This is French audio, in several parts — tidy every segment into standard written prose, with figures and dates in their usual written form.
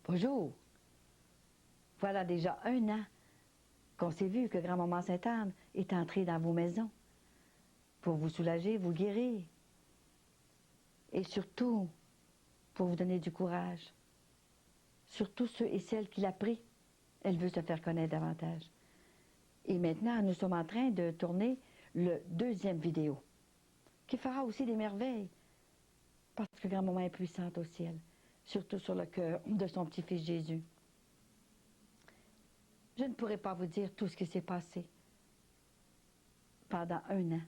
Bonjour. Voilà déjà 1 an qu'on s'est vu que Grand-Maman Sainte-Anne est entrée dans vos maisons pour vous soulager, vous guérir et surtout pour vous donner du courage. Surtout ceux et celles qui l'a pris, elle veut se faire connaître davantage. Et maintenant, nous sommes en train de tourner le 2e vidéo qui fera aussi des merveilles parce que Grand-Maman est puissante au ciel, surtout sur le cœur de son petit-fils Jésus. Je ne pourrais pas vous dire tout ce qui s'est passé pendant 1 an.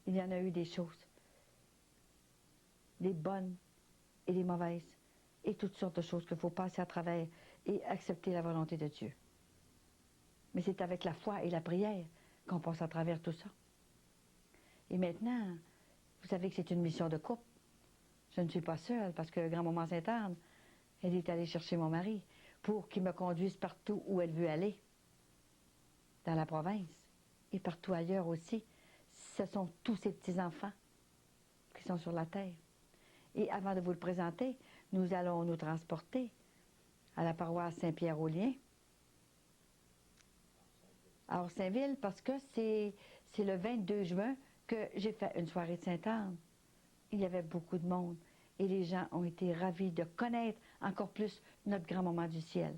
Il y en a eu des choses, des bonnes et des mauvaises, et toutes sortes de choses qu'il faut passer à travers et accepter la volonté de Dieu. Mais c'est avec la foi et la prière qu'on passe à travers tout ça. Et maintenant, vous savez que c'est une mission de couple. Je ne suis pas seule parce que Grand-Maman Sainte-Anne, elle est allée chercher mon mari pour qu'il me conduise partout où elle veut aller, dans la province et partout ailleurs aussi. Ce sont tous ces petits-enfants qui sont sur la terre. Et avant de vous le présenter, nous allons nous transporter à la paroisse Saint-Pierre-aux-Liens, à Orsainville, parce que c'est le 22 juin que j'ai fait une soirée de Sainte-Anne. Il y avait beaucoup de monde et les gens ont été ravis de connaître encore plus notre grand-maman du ciel.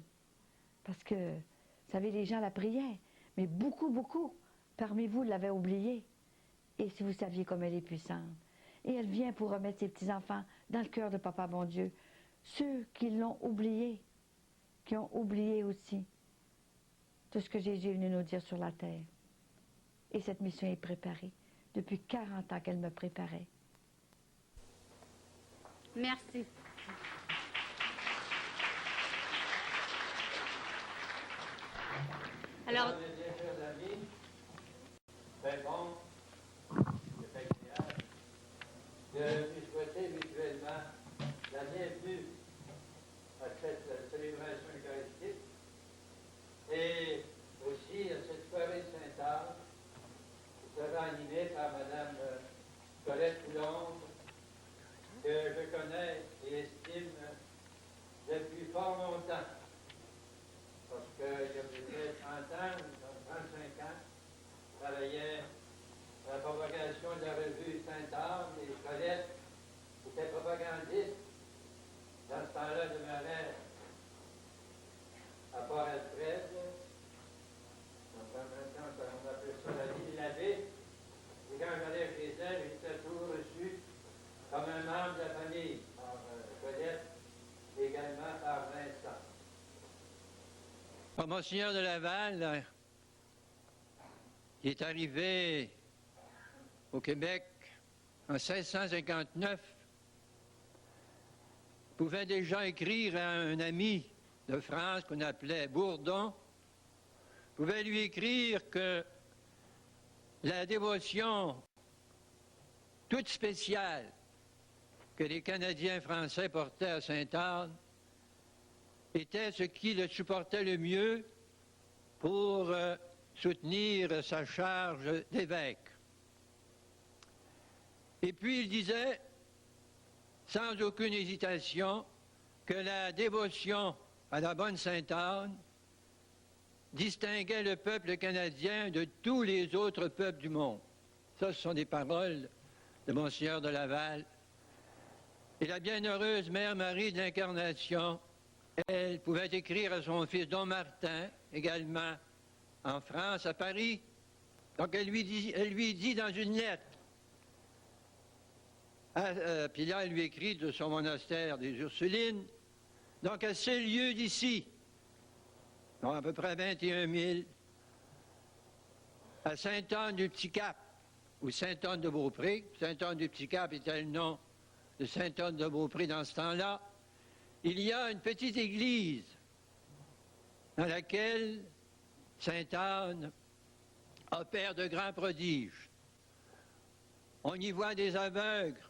Parce que, vous savez, les gens la priaient, mais beaucoup parmi vous l'avaient oubliée. Et si vous saviez comme elle est puissante. Et elle vient pour remettre ses petits-enfants dans le cœur de Papa bon Dieu. Ceux qui l'ont oublié, qui ont oublié aussi tout ce que Jésus est venu nous dire sur la terre. Et cette mission est préparée. Depuis 40 ans qu'elle me préparait. Merci. Alors, chers amis, très bon, c'est agréable de vous souhaiter mutuellement la bienvenue à cette célébration eucharistique et aussi à cette soirée de Sainte-Anne qui sera animée par Mme Colette Coulombe, que je connais et estime depuis fort longtemps. Parce qu'il y a peut-être 30 ans, ou 35 ans, je travaillais à la propagation de la revue Sainte-Anne et Colette était propagandiste. Dans ce temps-là, je demeurais à Port-Alfred. Maintenant, on appelle ça la ville de l'abbé. Et quand j'allais chez elle, j'étais toujours reçu comme un membre de la famille, par Colette, et également par Vincent. Monseigneur de Laval, qui est arrivé au Québec en 1659, pouvait déjà écrire à un ami de France qu'on appelait Bourdon, pouvait lui écrire que la dévotion toute spéciale que les Canadiens français portaient à Sainte-Anne était ce qui le supportait le mieux pour soutenir sa charge d'évêque. Et puis il disait, sans aucune hésitation, que la dévotion à la bonne Sainte-Anne distinguait le peuple canadien de tous les autres peuples du monde. Ça, ce sont des paroles de Monseigneur de Laval. Et la bienheureuse Mère Marie de l'Incarnation, elle pouvait écrire à son fils Don Martin, également en France, à Paris. Donc elle lui dit dans une lettre, puis là elle lui écrit de son monastère des Ursulines, donc à ces lieux d'ici, donc à peu près 21 000, à Sainte-Anne-du-Petit-Cap, ou Sainte-Anne-de-Beaupré. Sainte-Anne-du-Petit-Cap était le nom de Sainte-Anne-de-Beaupré dans ce temps-là. Il y a une petite église dans laquelle Sainte-Anne opère de grands prodiges. On y voit des aveugles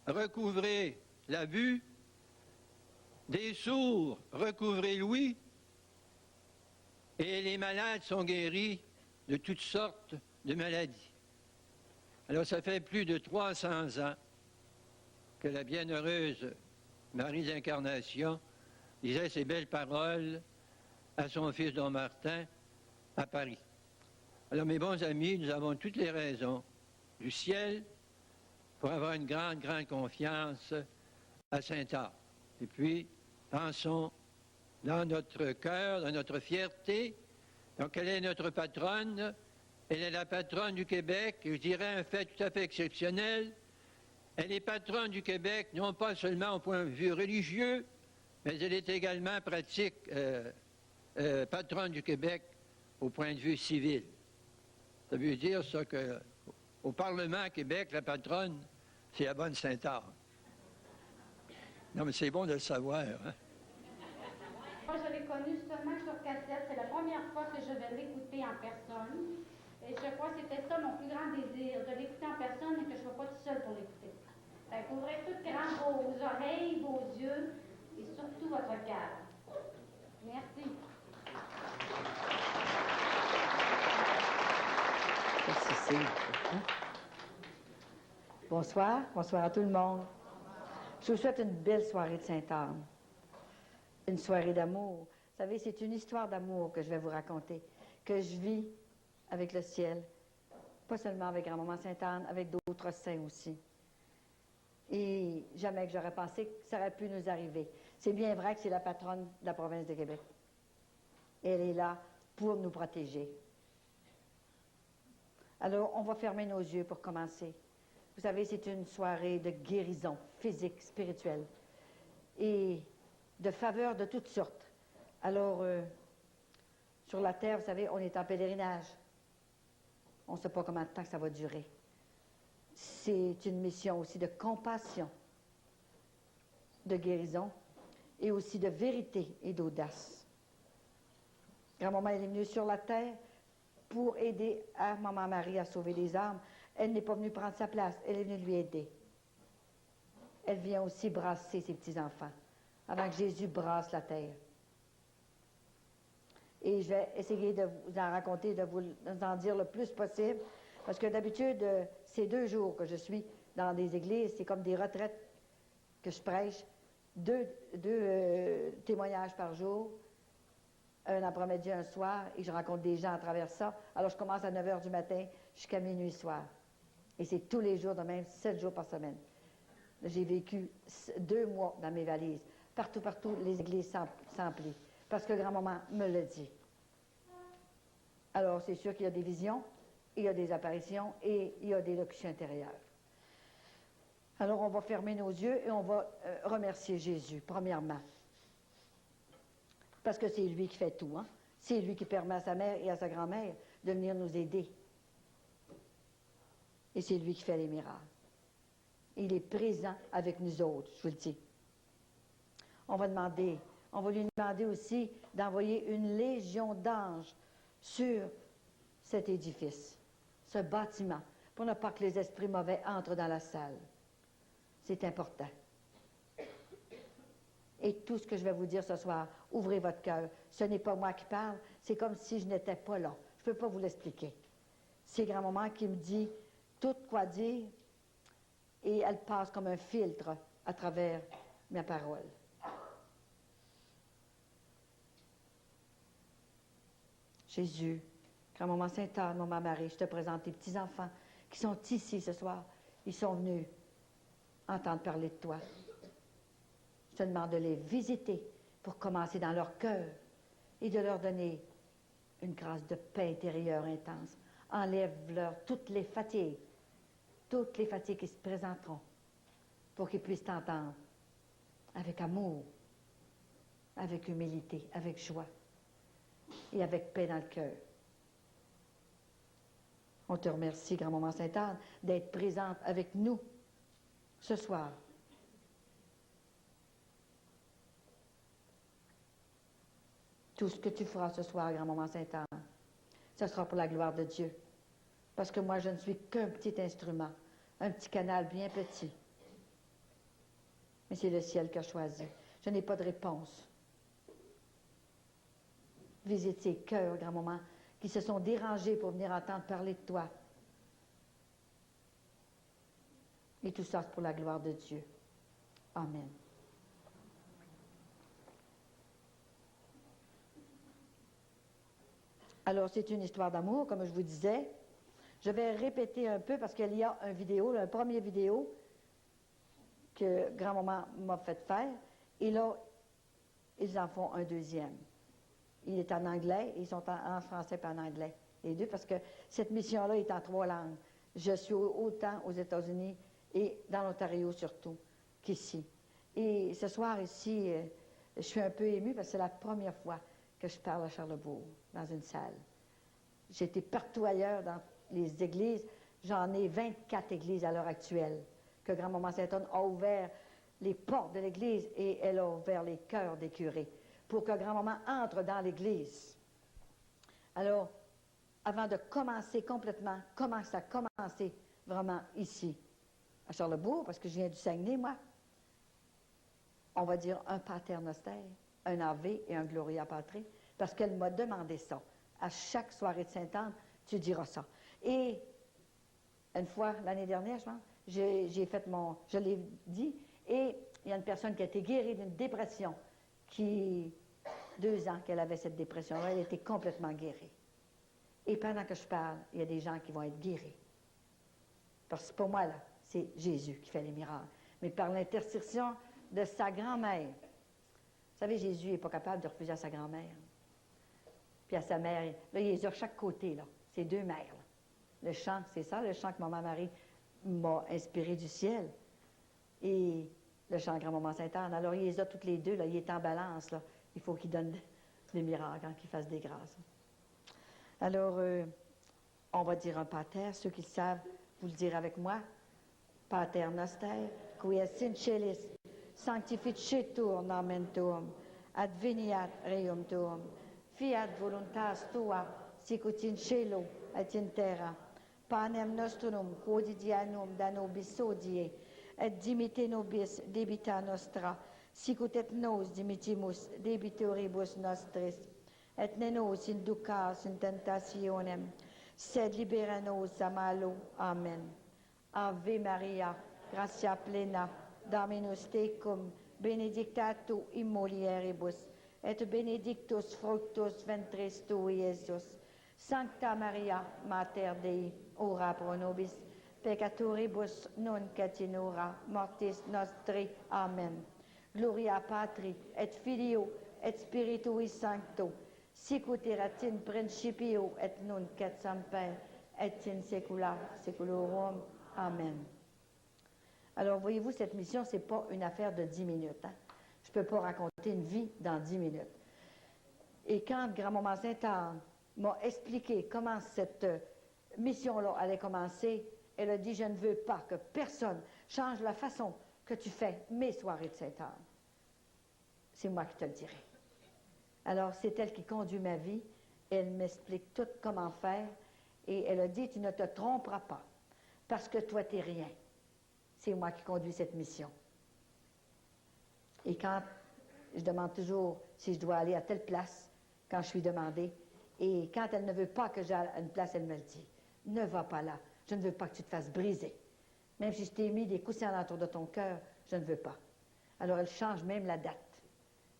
recouvrer la vue, des sourds recouvrer l'ouïe, et les malades sont guéris de toutes sortes de maladies. Alors ça fait plus de 300 ans que la bienheureuse Marie d'Incarnation, disait ces belles paroles à son fils Don Martin à Paris. Alors, mes bons amis, nous avons toutes les raisons du ciel pour avoir une grande, grande confiance à Saint-Arc. Et puis, pensons dans notre cœur, dans notre fierté. Donc, elle est notre patronne. Elle est la patronne du Québec. Je dirais un fait tout à fait exceptionnel. Elle est patronne du Québec, non pas seulement au point de vue religieux, mais elle est également patronne du Québec au point de vue civil. Ça veut dire ça qu'au Parlement à Québec, la patronne, c'est la bonne Sainte-Arc. Non, mais c'est bon de le savoir. Hein? Moi, je l'ai connu seulement sur cassette. C'est la première fois que je vais l'écouter en personne. Et je crois que c'était ça mon plus grand désir, de l'écouter en personne et que je ne sois pas toute seule pour l'écouter. Fait qu'ouvrez toutes grand vos oreilles, vos yeux et surtout votre cœur. Merci. Merci, Sylvie. Bonsoir, bonsoir à tout le monde. Je vous souhaite une belle soirée de Sainte-Anne. Une soirée d'amour. Vous savez, c'est une histoire d'amour que je vais vous raconter, que je vis avec le ciel, pas seulement avec Grand-Maman Sainte-Anne, avec d'autres saints aussi. Et jamais que j'aurais pensé que ça aurait pu nous arriver. C'est bien vrai que c'est la patronne de la province de Québec. Elle est là pour nous protéger. Alors, on va fermer nos yeux pour commencer. Vous savez, c'est une soirée de guérison physique, spirituelle et de faveur de toutes sortes. Alors, sur la terre, vous savez, on est en pèlerinage. On ne sait pas combien de temps que ça va durer. C'est une mission aussi de compassion, de guérison et aussi de vérité et d'audace. Grand-maman, elle est venue sur la terre pour aider à Maman Marie à sauver les âmes. Elle n'est pas venue prendre sa place, elle est venue lui aider. Elle vient aussi brasser ses petits-enfants, avant que Jésus brasse la terre. Et je vais essayer de vous en raconter, de vous en dire le plus possible, parce que d'habitude, ces 2 jours que je suis dans des églises, c'est comme des retraites que je prêche, deux témoignages par jour, un après-midi, un soir, et je rencontre des gens à travers ça. Alors, je commence à 9 h du matin jusqu'à minuit soir. Et c'est tous les jours, de même 7 jours par semaine. J'ai vécu 2 mois dans mes valises. Partout, les églises s'emplissent. Parce que grand-maman me le dit. Alors, c'est sûr qu'il y a des visions, il y a des apparitions et il y a des locutions intérieures. Alors, on va fermer nos yeux et on va remercier Jésus, premièrement. Parce que c'est lui qui fait tout, hein? C'est lui qui permet à sa mère et à sa grand-mère de venir nous aider. Et c'est lui qui fait les miracles. Il est présent avec nous autres, je vous le dis. On va lui demander aussi d'envoyer une légion d'anges sur cet édifice, ce bâtiment, pour ne pas que les esprits mauvais entrent dans la salle. C'est important. Et tout ce que je vais vous dire ce soir, ouvrez votre cœur. Ce n'est pas moi qui parle, c'est comme si je n'étais pas là. Je ne peux pas vous l'expliquer. C'est grand-maman qui me dit tout quoi dire et elle passe comme un filtre à travers ma parole. Jésus, grand-maman Sainte-Anne, maman Marie, je te présente tes petits-enfants qui sont ici ce soir. Ils sont venus entendre parler de toi. Je te demande de les visiter pour commencer dans leur cœur et de leur donner une grâce de paix intérieure intense. Enlève-leur toutes les fatigues qui se présenteront pour qu'ils puissent t'entendre avec amour, avec humilité, avec joie et avec paix dans le cœur. On te remercie, grand-maman Sainte-Anne, d'être présente avec nous ce soir. Tout ce que tu feras ce soir, grand-maman Sainte-Anne, ce sera pour la gloire de Dieu. Parce que moi, je ne suis qu'un petit instrument, un petit canal bien petit. Mais c'est le ciel qui a choisi. Je n'ai pas de réponse. Visite ces cœurs, grand-maman, qui se sont dérangés pour venir entendre parler de toi. Et tout ça, c'est pour la gloire de Dieu. Amen. Alors, c'est une histoire d'amour, comme je vous disais. Je vais répéter un peu parce qu'il y a une vidéo, un premier vidéo que grand-maman m'a fait faire. Et là, ils en font un deuxième. Il est en anglais, ils sont en français et en anglais, les deux, parce que cette mission-là est en 3 langues. Je suis autant aux États-Unis et dans l'Ontario surtout qu'ici. Et ce soir ici, je suis un peu émue parce que c'est la première fois que je parle à Charlesbourg, dans une salle. J'étais partout ailleurs dans les églises. J'en ai 24 églises à l'heure actuelle, que Grand-Maman Saint-Anne a ouvert les portes de l'église et elle a ouvert les cœurs des curés pour que Grand-Maman entre dans l'église. Alors, avant de commencer complètement, comment ça a commencé vraiment ici, à Charlesbourg, parce que je viens du Saguenay, moi, on va dire un Pater Noster, un Ave et un Gloria Patri, parce qu'elle m'a demandé ça. À chaque soirée de Sainte-Anne, tu diras ça. Et une fois, l'année dernière, je pense, je l'ai dit, et il y a une personne qui a été guérie d'une dépression, 2 ans qu'elle avait cette dépression-là, elle était complètement guérie. Et pendant que je parle, il y a des gens qui vont être guéris. Parce que pour moi, là, c'est Jésus qui fait les miracles. Mais par l'intercession de sa grand-mère. Vous savez, Jésus n'est pas capable de refuser à sa grand-mère. Puis à sa mère, là, il les a de chaque côté, là. Ces 2 mères, là. Le chant, c'est ça, le chant que Maman Marie m'a inspiré du ciel. Et le chant de Grand-Maman Sainte-Anne. Alors, il les a toutes les 2, là. Il est en balance, là. Il faut qu'il donne des miracles, hein, qu'il fasse des grâces. Alors, on va dire un pater. Ceux qui le savent, vous le direz avec moi. Pater Noster, qui es in celis, sanctificetur nomen tuum, adveniat regnum tuum, fiat voluntas tua, sicut in cielo et in terra. Panem nostrum quotidianum da nobis hodie, et dimitte nobis debita nostra, sicut et nos dimittimus debitoribus nostris, et ne nos inducas in tentationem, sed libera nos a malo. Amen. Ave Maria, gratia plena, Dominus tecum, benedicta tu in mulieribus, et benedictus fructus ventris tui, Iesus. Sancta Maria, Mater Dei, ora pro nobis peccatoribus, nunc et in hora mortis nostri. Amen. Gloria Patri, et Filio, et Spiritui Sancto, sicut erat in principio, et nunc et semper, et in saecula saeculorum. Amen. Alors, voyez-vous, cette mission, ce n'est pas une affaire de 10 minutes. Hein? Je ne peux pas raconter une vie dans 10 minutes. Et quand Grand-Maman Sainte-Anne m'a expliqué comment cette mission-là allait commencer, elle a dit, je ne veux pas que personne change la façon que tu fais mes soirées de Sainte-Anne. C'est moi qui te le dirai. Alors, c'est elle qui conduit ma vie. Elle m'explique tout comment faire. Et elle a dit, tu ne te tromperas pas, parce que toi, tu n'es rien. C'est moi qui conduis cette mission. Et quand je demande toujours si je dois aller à telle place, quand je suis demandée, et quand elle ne veut pas que j'aille à une place, elle me le dit. Ne va pas là. Je ne veux pas que tu te fasses briser. Même si je t'ai mis des coussins autour de ton cœur, je ne veux pas. Alors elle change même la date.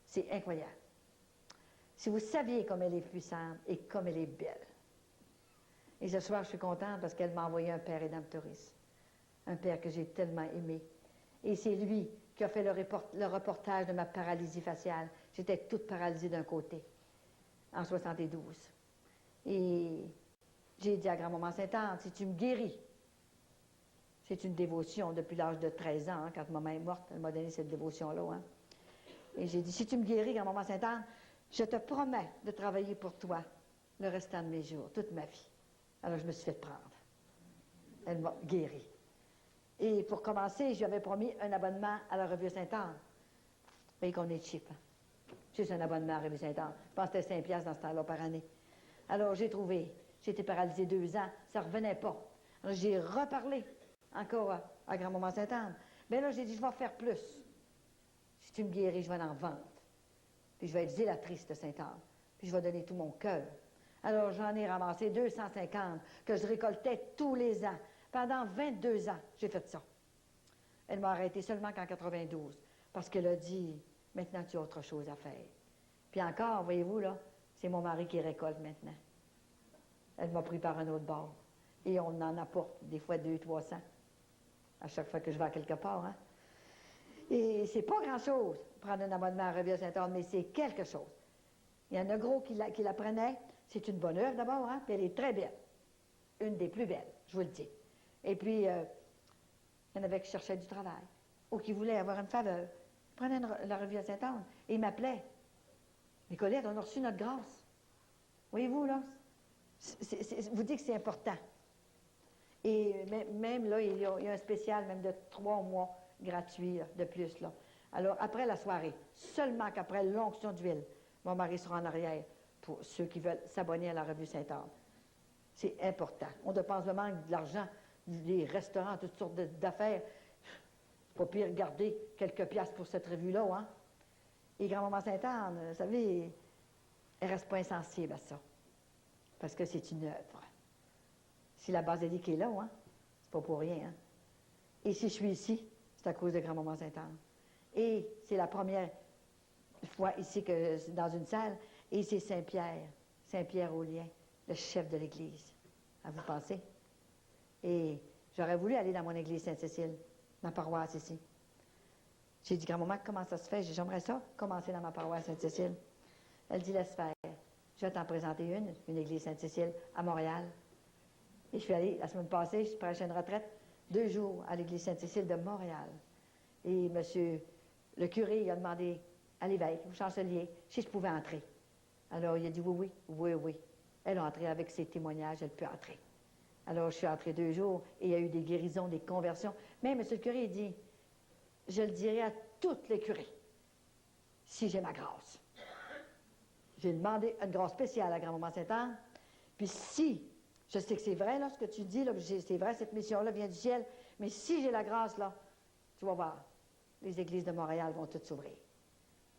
C'est incroyable. Si vous saviez comme elle est puissante et comme elle est belle. Et ce soir, je suis contente parce qu'elle m'a envoyé un père rédemptoriste. Un père que j'ai tellement aimé. Et c'est lui qui a fait le reportage de ma paralysie faciale. J'étais toute paralysée d'un côté, en 72. Et j'ai dit à Grand-Maman Sainte-Anne, si tu me guéris, c'est une dévotion depuis l'âge de 13 ans, hein, quand maman est morte, elle m'a donné cette dévotion-là. Hein. Et j'ai dit, si tu me guéris, Grand-Maman Sainte-Anne, je te promets de travailler pour toi le restant de mes jours, toute ma vie. Alors je me suis fait prendre. Elle m'a guérie. Et pour commencer, je lui avais promis un abonnement à la Revue Sainte-Anne. Vous voyez qu'on est cheap. Hein? Juste un abonnement à la Revue Sainte-Anne. Je pense que c'était 5 piastres dans ce temps-là par année. Alors j'ai trouvé. J'ai été paralysée 2 ans. Ça ne revenait pas. Alors j'ai reparlé encore à Grand-Maman Sainte-Anne. Mais là, j'ai dit, je vais faire plus. Si tu me guéris, je vais en vendre. Puis je vais être zélatrice de Sainte-Anne. Puis je vais donner tout mon cœur. Alors j'en ai ramassé 250 que je récoltais tous les ans. Pendant 22 ans, j'ai fait ça. Elle m'a arrêté seulement qu'en 92, parce qu'elle a dit, maintenant tu as autre chose à faire. Puis encore, voyez-vous, là, c'est mon mari qui récolte maintenant. Elle m'a pris par un autre bord. Et on en apporte des fois 200-300 à chaque fois que je vais à quelque part. Hein? Et c'est pas grand-chose, prendre un abonnement à Rivière-Saint-Anne, mais c'est quelque chose. Il y en a gros qui la prenaient. C'est une bonne œuvre d'abord, hein? Puis elle est très belle. Une des plus belles, je vous le dis. Et puis, il y en avait qui cherchaient du travail ou qui voulaient avoir une faveur. Ils prenaient la Rivière-Saint-Anne et ils m'appelaient. Nicolette, on a reçu notre grâce. Voyez-vous, là? Vous dites que c'est important. Et même là, il y a un spécial même de 3 mois gratuit là, de plus. Là. Alors, après la soirée, seulement qu'après l'onction d'huile, mon mari sera en arrière pour ceux qui veulent s'abonner à la revue Saint-Anne. C'est important. On dépense le manque de l'argent, des restaurants, toutes sortes d'affaires. Pas pire garder quelques piastres pour cette revue-là, hein? Et Grand-Maman Sainte-Anne, vous savez, elle reste pas insensible à ça. Parce que c'est une œuvre. Si la basilique est là, hein, c'est pas pour rien. Hein? Et si je suis ici, c'est à cause de Grand-Maman Sainte-Anne. Et c'est la première fois ici que c'est dans une salle, et c'est Saint-Pierre au lien, le chef de l'Église. À vous penser? Et j'aurais voulu aller dans mon église Sainte-Cécile, ma paroisse ici. J'ai dit, grand-maman, comment ça se fait? J'aimerais ça, commencer dans ma paroisse Sainte-Cécile. Elle dit, laisse faire. Je vais t'en présenter une église Sainte-Cécile à Montréal. Et je suis allée, la semaine passée, je prêchais une retraite, 2 jours à l'église Sainte-Cécile de Montréal. Et monsieur, le curé, il a demandé à l'évêque, au chancelier, si je pouvais entrer. Alors, il a dit, oui. Elle est entrée avec ses témoignages, elle peut entrer. Alors, je suis entrée 2 jours, et il y a eu des guérisons, des conversions. Mais monsieur le curé, il dit, je le dirai à tous les curés, si j'ai ma grâce. J'ai demandé une grâce spéciale à Grand-Maman Sainte-Anne. Puis si, je sais que c'est vrai, là, ce que tu dis, là, c'est vrai, cette mission-là vient du ciel, mais si j'ai la grâce, là, tu vas voir, les églises de Montréal vont toutes s'ouvrir.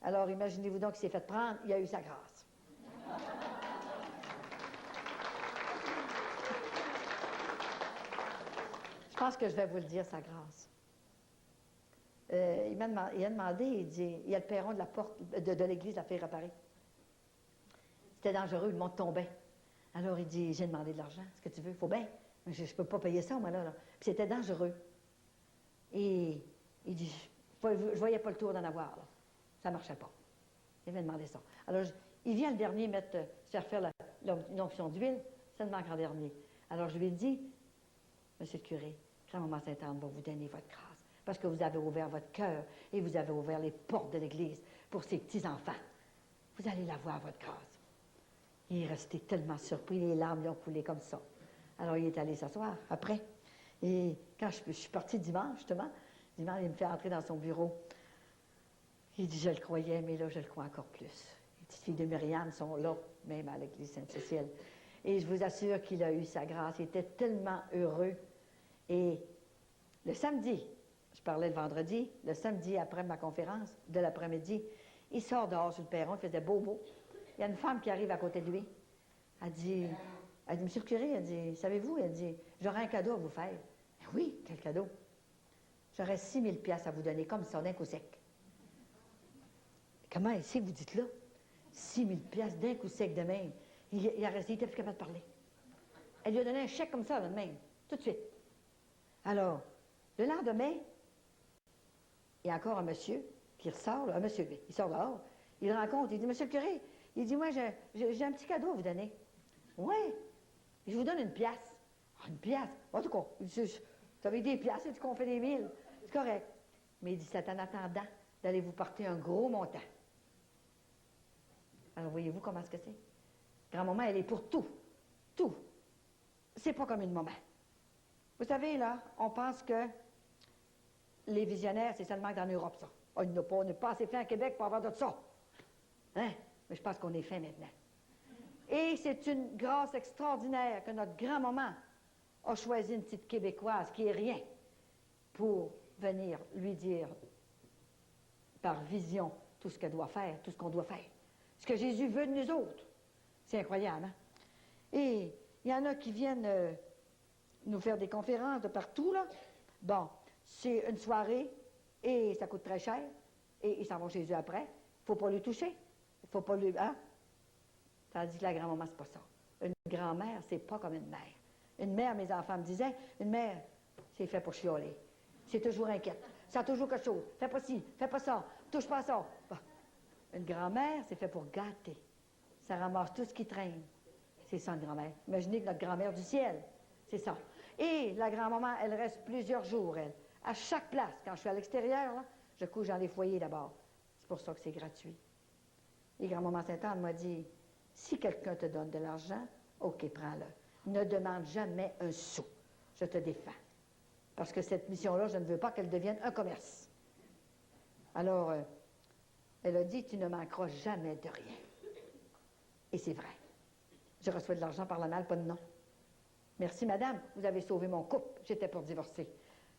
Alors, imaginez-vous donc qu'il s'est fait prendre, il a eu sa grâce. Je pense que je vais vous le dire, sa grâce. Il a demandé, il dit, il y a le perron de la porte de l'église à faire réparer. C'était dangereux, le monde tombait. Alors il dit, j'ai demandé de l'argent, est-ce que tu veux? Il faut bien. Je ne peux pas payer ça, moi, là. Puis c'était dangereux. Et il dit, je ne voyais pas le tour d'en avoir, là. Ça ne marchait pas. Il m'a demandé ça. Alors, il vient le dernier se faire l'onction d'huile, ça me manque en dernier. Alors je lui ai dit, monsieur le curé, Grand-Maman Sainte-Anne va vous donner votre grâce, parce que vous avez ouvert votre cœur et vous avez ouvert les portes de l'Église pour ses petits-enfants. Vous allez la voir, votre grâce. Il est resté tellement surpris, les larmes lui ont coulé comme ça. Alors, il est allé s'asseoir après. Et quand je suis partie dimanche, justement, il me fait entrer dans son bureau. Il dit, je le croyais, mais là, je le crois encore plus. Les petites filles de Myriam sont là, même à l'église Sainte-Cécile. Et je vous assure qu'il a eu sa grâce. Il était tellement heureux. Et le samedi, je parlais le vendredi, le samedi après ma conférence, de l'après-midi, il sort dehors sur le perron, il faisait beau. Il y a une femme qui arrive à côté de lui. Elle dit, monsieur le curé, elle dit, savez-vous, elle dit, j'aurais un cadeau à vous faire. Ben oui, quel cadeau? J'aurais 6 000 piastres à vous donner, comme ça, d'un coup sec. Comment ici, vous dites là? 6 000 piastres d'un coup sec de même. Il a resté, il n'était plus capable de parler. Elle lui a donné un chèque comme ça, de même, tout de suite. Alors, le lendemain, il y a encore un monsieur qui ressort, là, un monsieur, il sort dehors, il le rencontre, il dit, monsieur le curé, il dit, moi, j'ai un petit cadeau à vous donner. Oui, je vous donne 1 piastre. Ah, 1 piastre? En tout cas, vous avez des piastres, c'est qu'on fait des 1000. C'est correct. Mais il dit, c'est en attendant d'aller vous porter un gros montant. Alors, voyez-vous comment est-ce que c'est? Grand-maman, elle est pour tout. Tout. C'est pas comme une maman. Vous savez, là, on pense que les visionnaires, c'est seulement dans l'Europe, ça. On n'est pas assez fait à Québec pour avoir de ça. Hein? Mais je pense qu'on est fait maintenant. Et c'est une grâce extraordinaire que notre grand-maman a choisi une petite Québécoise qui est rien pour venir lui dire par vision tout ce qu'elle doit faire, tout ce qu'on doit faire. Ce que Jésus veut de nous autres. C'est incroyable, hein? Et il y en a qui viennent nous faire des conférences de partout, là. Bon, c'est une soirée et ça coûte très cher et ils s'en vont chez eux après. Il ne faut pas le toucher. Il ne faut pas le... Hein? Tandis que la grand-maman, c'est pas ça. Une grand-mère, c'est pas comme une mère. Une mère, mes enfants me disaient, une mère, c'est fait pour chialer. C'est toujours inquiète. Ça a toujours quelque chose. Fais pas ci, fais pas ça, touche pas à ça. Bah. Une grand-mère, c'est fait pour gâter. Ça ramasse tout ce qui traîne. C'est ça, une grand-mère. Imaginez que notre grand-mère du ciel, c'est ça. Et la grand-maman, elle reste plusieurs jours, elle. À chaque place, quand je suis à l'extérieur, là, je couche dans les foyers d'abord. C'est pour ça que c'est gratuit. Et grand-maman Sainte-Anne m'a dit, si quelqu'un te donne de l'argent, OK, prends-le. Ne demande jamais un sou. Je te défends. Parce que cette mission-là, je ne veux pas qu'elle devienne un commerce. Alors, elle a dit, tu ne manqueras jamais de rien. Et c'est vrai. Je reçois de l'argent par la malle, pas de nom. Merci, madame, vous avez sauvé mon couple. J'étais pour divorcer.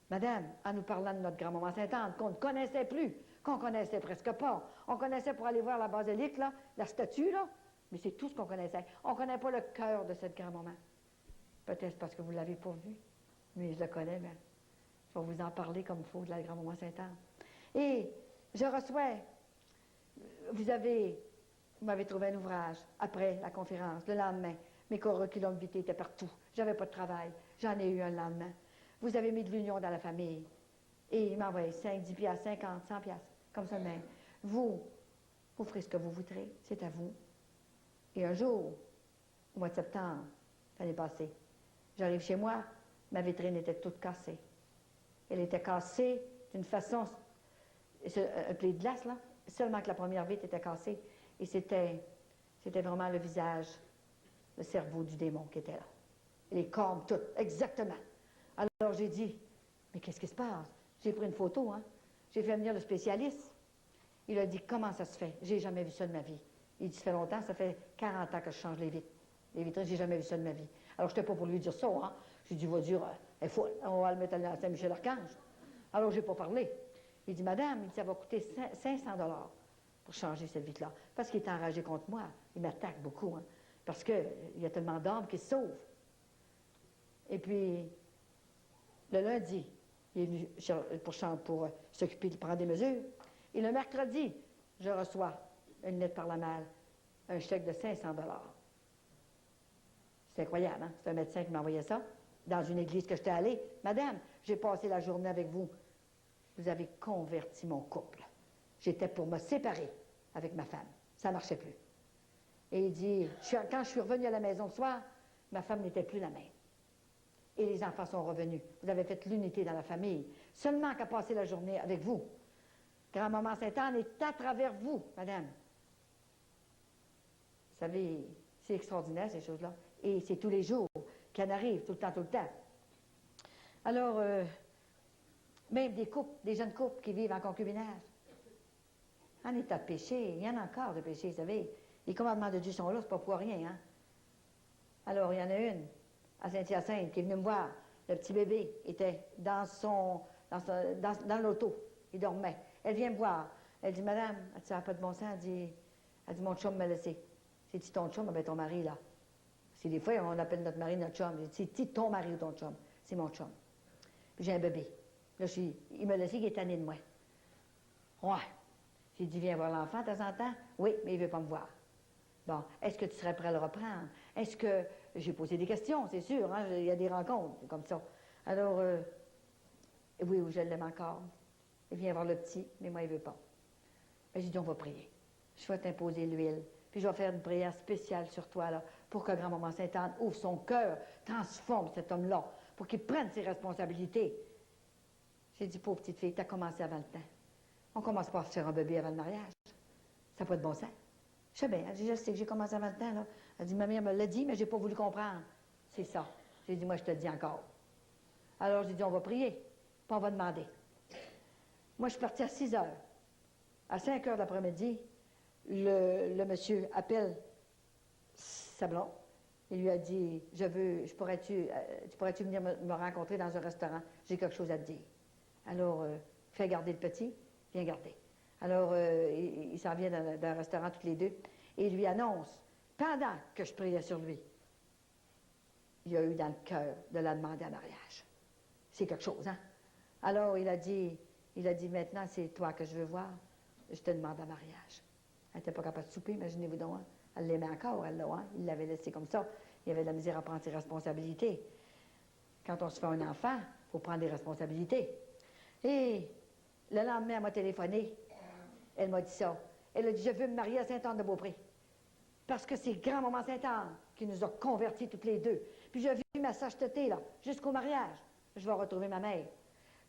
Madame, en nous parlant de notre grand-maman Sainte-Anne, qu'on ne connaissait plus, qu'on connaissait presque pas. On connaissait pour aller voir la basilique, là, la statue, là, mais c'est tout ce qu'on connaissait. On ne connaît pas le cœur de cette grand-maman. Peut-être parce que vous ne l'avez pas vu, mais je le connais, mais je vais vous en parler comme il faut de la grand-maman Sainte-Anne. Et je reçois, vous m'avez trouvé un ouvrage après la conférence, le lendemain. Mes curriculum vitae étaient partout. J'avais pas de travail. J'en ai eu un le lendemain. Vous avez mis de l'union dans la famille. Et il m'a envoyé 5, 10 piastres, 50, 100 piastres, comme ça de même. Vous ferez ce que vous voudrez. C'est à vous. Et un jour, au mois de septembre, l'année passée, j'arrive chez moi, ma vitrine était toute cassée. Elle était cassée d'une façon, un pli de glace, là, seulement que la première vitre était cassée. Et c'était vraiment le visage, le cerveau du démon qui était là. Les cornes, toutes, exactement. Alors j'ai dit, mais qu'est-ce qui se passe? J'ai pris une photo, hein. J'ai fait venir le spécialiste. Il a dit, comment ça se fait? J'ai jamais vu ça de ma vie. Il dit, ça fait longtemps, ça fait 40 ans que je change les vitres. Les vitrines, j'ai jamais vu ça de ma vie. Alors je n'étais pas pour lui dire ça, hein. J'ai dit, va dire, elle est folle, on va le mettre à Saint-Michel-Archange. Alors j'ai pas parlé. Il dit, madame, ça va coûter 500 $ pour changer cette vitre-là. Parce qu'il est enragé contre moi. Il m'attaque beaucoup, hein. Parce qu'il y a tellement d'âmes qui se sauvent. Et puis, le lundi, il est venu pour s'occuper de prendre des mesures. Et le mercredi, je reçois une lettre par la malle, un chèque de 500 $. C'est incroyable, hein? C'est un médecin qui m'envoyait ça, dans une église que j'étais allée. Madame, j'ai passé la journée avec vous. Vous avez converti mon couple. J'étais pour me séparer avec ma femme. Ça ne marchait plus. Et il dit, quand je suis revenue à la maison le soir, ma femme n'était plus la même. Et les enfants sont revenus. Vous avez fait l'unité dans la famille. Seulement qu'à passer la journée avec vous. Grand-maman Sainte-Anne est à travers vous, madame. Vous savez, c'est extraordinaire, ces choses-là. Et c'est tous les jours qu'elle arrive, tout le temps, tout le temps. Alors, même des couples, des jeunes couples qui vivent en concubinage. En état de péché, il y en a encore de péché, vous savez. Les commandements de Dieu sont là, c'est pas pour rien, hein. Alors, il y en a une, à Saint-Hyacinthe, qui est venue me voir. Le petit bébé était dans l'auto. Il dormait. Elle vient me voir. Elle dit, madame, ça n'a pas de bon sens. Elle dit, mon chum m'a laissé. J'ai dit, ton chum, ben ton mari, là. C'est des fois, on appelle notre mari notre chum. J'ai dit, ton mari ou ton chum? C'est mon chum. Puis j'ai un bébé. Là, il m'a laissé, il est tanné de moi. Ouais. J'ai dit, viens voir l'enfant de temps en temps. Oui, mais il ne veut pas me voir. Bon, est-ce que tu serais prêt à le reprendre? Est-ce que... J'ai posé des questions, c'est sûr, hein? Il y a des rencontres comme ça. Alors, oui, je l'aime encore. Il vient voir le petit, mais moi, il ne veut pas. J'ai dit, on va prier. Je vais t'imposer l'huile. Puis je vais faire une prière spéciale sur toi, là, pour que grand-maman Sainte-Anne ouvre son cœur, transforme cet homme-là, pour qu'il prenne ses responsabilités. J'ai dit, pauvre petite fille, tu as commencé avant le temps. On ne commence pas à se faire un bébé avant le mariage. Ça n'a pas de bon sens. Je sais bien, je sais que j'ai commencé avant le temps, là. Elle dit, ma mère me l'a dit, mais je n'ai pas voulu comprendre. C'est ça. J'ai dit, moi, je te le dis encore. Alors, j'ai dit, on va prier, puis on va demander. Moi, je suis partie à 6 heures. À 5 heures de l'après-midi, le monsieur appelle Sablon. Il lui a dit, tu pourrais-tu venir me rencontrer dans un restaurant? J'ai quelque chose à te dire. Alors, fais garder le petit, viens garder. Alors, il s'en vient d'un restaurant toutes les deux, et il lui annonce, pendant que je priais sur lui, il y a eu dans le cœur de la demander en mariage. C'est quelque chose, hein? Alors, il a dit, maintenant, c'est toi que je veux voir, je te demande en mariage. Elle n'était pas capable de souper, imaginez-vous donc, hein? Elle l'aimait encore, elle, là, hein? Il l'avait laissé comme ça. Il avait de la misère à prendre ses responsabilités. Quand on se fait un enfant, il faut prendre des responsabilités. Et le lendemain, elle m'a téléphoné. Elle m'a dit ça. Elle a dit, je veux me marier à Sainte-Anne-de-Beaupré. Parce que c'est grand-maman Sainte-Anne qui nous a convertis toutes les deux. Puis j'ai vu ma sainteté, là, jusqu'au mariage. Je vais retrouver ma mère.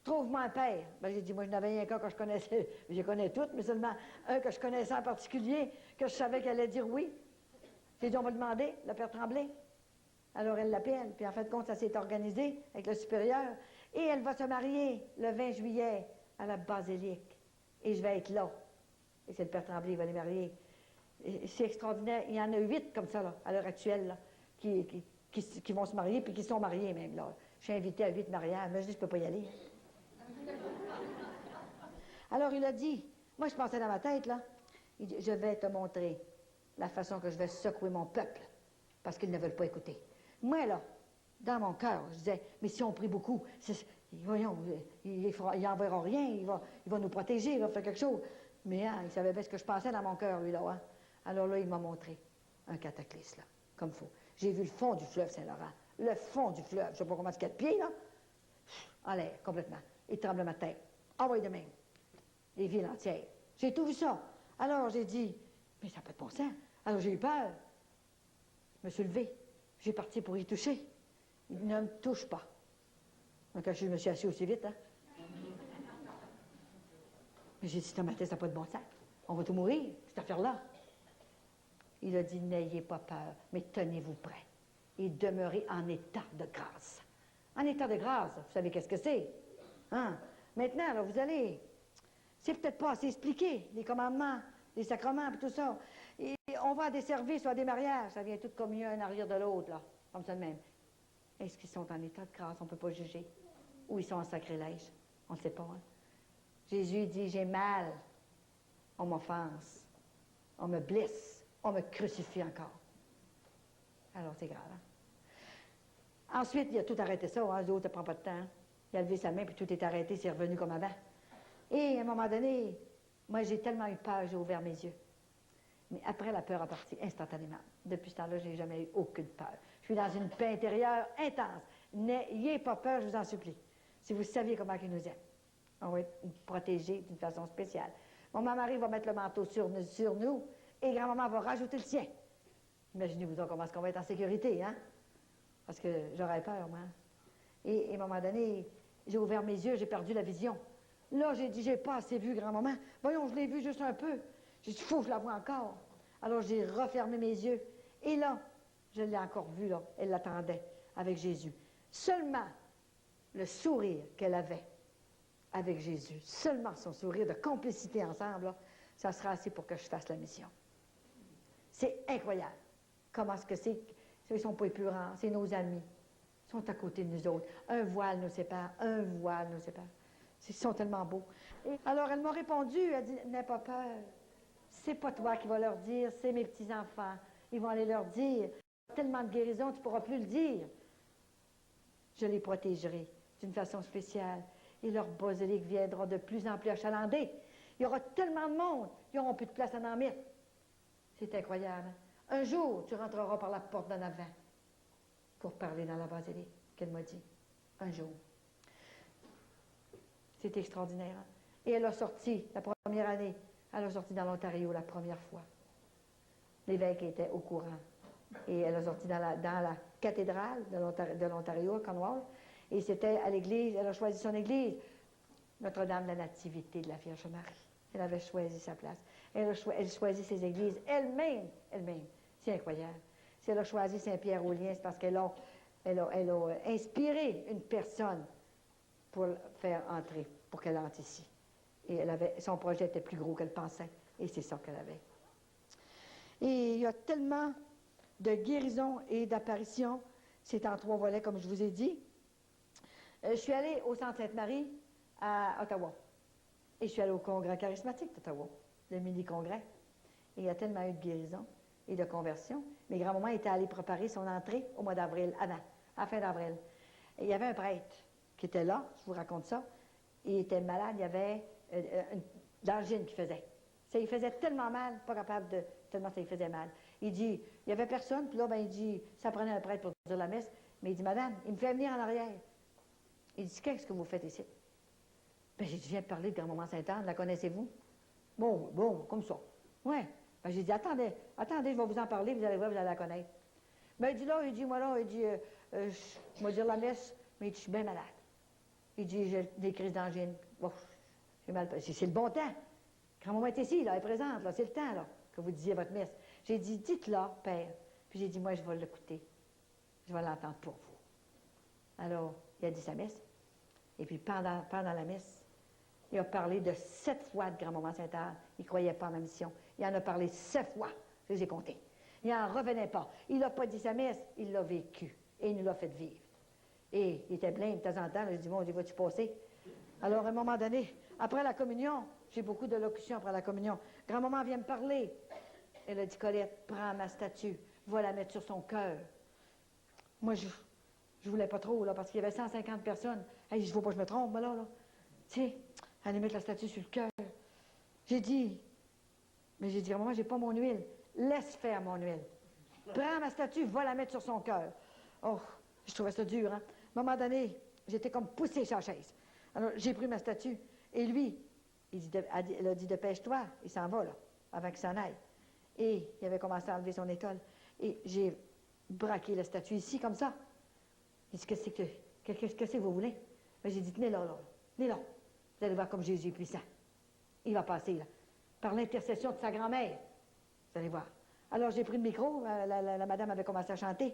Trouve-moi un père. Ben, j'ai dit, moi, je n'avais un cas que je connaissais. Je les connais toutes, mais seulement un que je connaissais en particulier, que je savais qu'elle allait dire oui. J'ai dit, on va demander, le père Tremblay. Alors, elle l'appelle. Puis, en fin de compte, ça s'est organisé avec le supérieur. Et elle va se marier le 20 juillet à la basilique. Et je vais être là. Et c'est le père Tremblay qui va les marier. C'est extraordinaire. Il y en a 8 comme ça, là, à l'heure actuelle, là, qui vont se marier, puis qui sont mariés même, là. Je suis invitée à 8 mariages, mais je dis, je ne peux pas y aller. Alors, il a dit, moi, je pensais dans ma tête, là, il dit, je vais te montrer la façon que je vais secouer mon peuple, parce qu'ils ne veulent pas écouter. Moi, là, dans mon cœur, je disais, mais si on prie beaucoup, voyons, il n'enverra rien, il va nous protéger, il va faire quelque chose. Mais hein, il savait bien ce que je pensais dans mon cœur, lui, là. Hein. Alors là, il m'a montré un cataclysme, là, comme il faut. J'ai vu le fond du fleuve Saint-Laurent, le fond du fleuve, je ne sais pas comment c'est 4 pieds, là, en l'air, complètement. Et tremblement de terre. Ah oui, de même. Les villes entières. J'ai tout vu ça. Alors, j'ai dit, mais ça n'a pas de bon sens. Alors, j'ai eu peur. Je me suis levée. J'ai parti pour y toucher. Il ne me touche pas. Donc, je me suis assis aussi vite, hein. Mais j'ai dit, Thomas, ça n'a pas de bon sens. On va tout mourir, cette affaire-là. Il a dit, n'ayez pas peur, mais tenez-vous prêts. Et demeurez en état de grâce. En état de grâce, vous savez qu'est-ce que c'est? Hein? Maintenant, alors, vous allez... C'est peut-être pas assez expliqué, les commandements, les sacrements, et tout ça. Et on va à des services ou à des mariages, ça vient tout comme un en arrière de l'autre, là, comme ça de même. Est-ce qu'ils sont en état de grâce? On ne peut pas juger. Ou ils sont en sacrilège? On ne sait pas, hein? Jésus dit, j'ai mal, on m'offense, on me blesse, on me crucifie encore. Alors, c'est grave, hein? Ensuite, il a tout arrêté ça, hein? L'autre, ça ne prend pas de temps. Il a levé sa main, puis tout est arrêté, c'est revenu comme avant. Et à un moment donné, moi, j'ai tellement eu peur, j'ai ouvert mes yeux. Mais après, la peur a parti instantanément. Depuis ce temps-là, je n'ai jamais eu aucune peur. Je suis dans une paix intérieure intense. N'ayez pas peur, je vous en supplie. Si vous saviez comment il nous aime, on va être protégés d'une façon spéciale. Mon mari va mettre le manteau sur nous et grand-maman va rajouter le sien. Imaginez-vous donc comment est-ce qu'on va être en sécurité, hein? Parce que j'aurais peur, moi. Et à un moment donné, j'ai ouvert mes yeux, j'ai perdu la vision. Là, j'ai dit, j'ai pas assez vu grand-maman. Voyons, je l'ai vu juste un peu. J'ai dit, il faut que je la voie encore. Alors, j'ai refermé mes yeux. Et là, je l'ai encore vue, là. Elle l'attendait avec Jésus. Seulement le sourire qu'elle avait avec Jésus, seulement son sourire de complicité ensemble, là, ça sera assez pour que je fasse la mission. C'est incroyable. Comment est-ce que c'est? Ils ne sont pas épurants, c'est nos amis. Ils sont à côté de nous autres. Un voile nous sépare, un voile nous sépare. Ils sont tellement beaux. Et alors, elle m'a répondu, elle dit, n'aie pas peur. C'est pas toi qui vas leur dire, c'est mes petits-enfants. Ils vont aller leur dire. Tellement de guérison, tu ne pourras plus le dire. Je les protégerai d'une façon spéciale. Et leur basilique viendra de plus en plus achalandée. Il y aura tellement de monde, ils n'auront plus de place à en mettre. C'est incroyable. Un jour, tu rentreras par la porte d'en avant pour parler dans la basilique, qu'elle m'a dit. Un jour. C'est extraordinaire. Hein? Et elle a sorti, la première année, elle a sorti dans l'Ontario la première fois. L'évêque était au courant. Et elle a sorti dans la cathédrale de l'Ontario, à Cornwall. Et c'était à l'église, elle a choisi son église, Notre-Dame de la Nativité de la Vierge Marie. Elle avait choisi sa place. Elle choisit ses églises elle-même. C'est incroyable. Si elle a choisi Saint-Pierre-aux-Liens, c'est parce qu'elle a inspiré une personne pour le faire entrer, pour qu'elle entre ici. Et son projet était plus gros qu'elle pensait. Et c'est ça qu'elle avait. Et il y a tellement de guérisons et d'apparitions. C'est en 3 volets, comme je vous ai dit. Je suis allée au Centre Sainte-Marie à Ottawa. Et je suis allée au Congrès charismatique d'Ottawa, le mini-congrès. Et il y a tellement eu de guérisons et de conversions. Mais grand-maman était allée préparer son entrée au mois d'avril, à la fin d'avril. Et il y avait un prêtre qui était là, je vous raconte ça. Il était malade, il y avait une angine qui faisait. Ça lui faisait tellement mal, pas capable de... tellement ça lui faisait mal. Il dit, il n'y avait personne, puis là, ben, il dit, ça prenait un prêtre pour dire la messe, mais il dit, madame, il me fait venir en arrière. Il dit, qu'est-ce que vous faites ici? Ben, j'ai dit, je viens de parler de Grand-Maman Sainte-Anne, la connaissez-vous? Bon, comme ça. Ouais. Ben, j'ai dit, attendez, je vais vous en parler, vous allez voir, vous allez la connaître. Ben, il dit, je vais dire la messe, mais il dit, je suis bien malade. Il dit, j'ai des crises d'angine. Bon, j'ai mal. C'est le bon temps. Grand-maman est ici, là, elle est présente, là, c'est le temps, là, que vous disiez votre messe. J'ai dit, dites-la, Père. Puis j'ai dit, moi, je vais l'écouter. Je vais l'entendre pour vous. Alors, il a dit sa messe. Et puis, pendant la messe, il a parlé de 7 fois de Grand-Maman Sainte-Anne. Il ne croyait pas à ma mission. Il en a parlé 7 fois. Je les ai comptés. Il n'en revenait pas. Il n'a pas dit sa messe, il l'a vécu. Et il nous l'a fait vivre. Et il était blême de temps en temps. J'ai dit, bon, vas-tu passer? Alors, à un moment donné, après la communion, j'ai beaucoup de locutions après la communion. Grand-maman vient me parler. Elle a dit, Colette, prends ma statue, va la mettre sur son cœur. Moi, je voulais pas trop, là, parce qu'il y avait 150 personnes. Hey, je ne veux pas que je me trompe, moi, là. Tu sais, allez mettre la statue sur le cœur. J'ai dit, Grand-maman, j'ai pas mon huile. Laisse faire mon huile. Prends ma statue, va la mettre sur son cœur. Oh, je trouvais ça dur, hein. À un moment donné, j'étais comme poussée sur la chaise. Alors, j'ai pris ma statue, et lui, elle a dit, dépêche-toi, il s'en va, là, avant qu'il s'en aille. Et il avait commencé à enlever son étole. Et j'ai braqué la statue ici, comme ça. Il dit, qu'est-ce que vous voulez? Ben, j'ai dit, tenez là. Vous allez voir comme Jésus est puissant. Il va passer, là, par l'intercession de sa grand-mère. Vous allez voir. Alors, j'ai pris le micro, la madame avait commencé à chanter,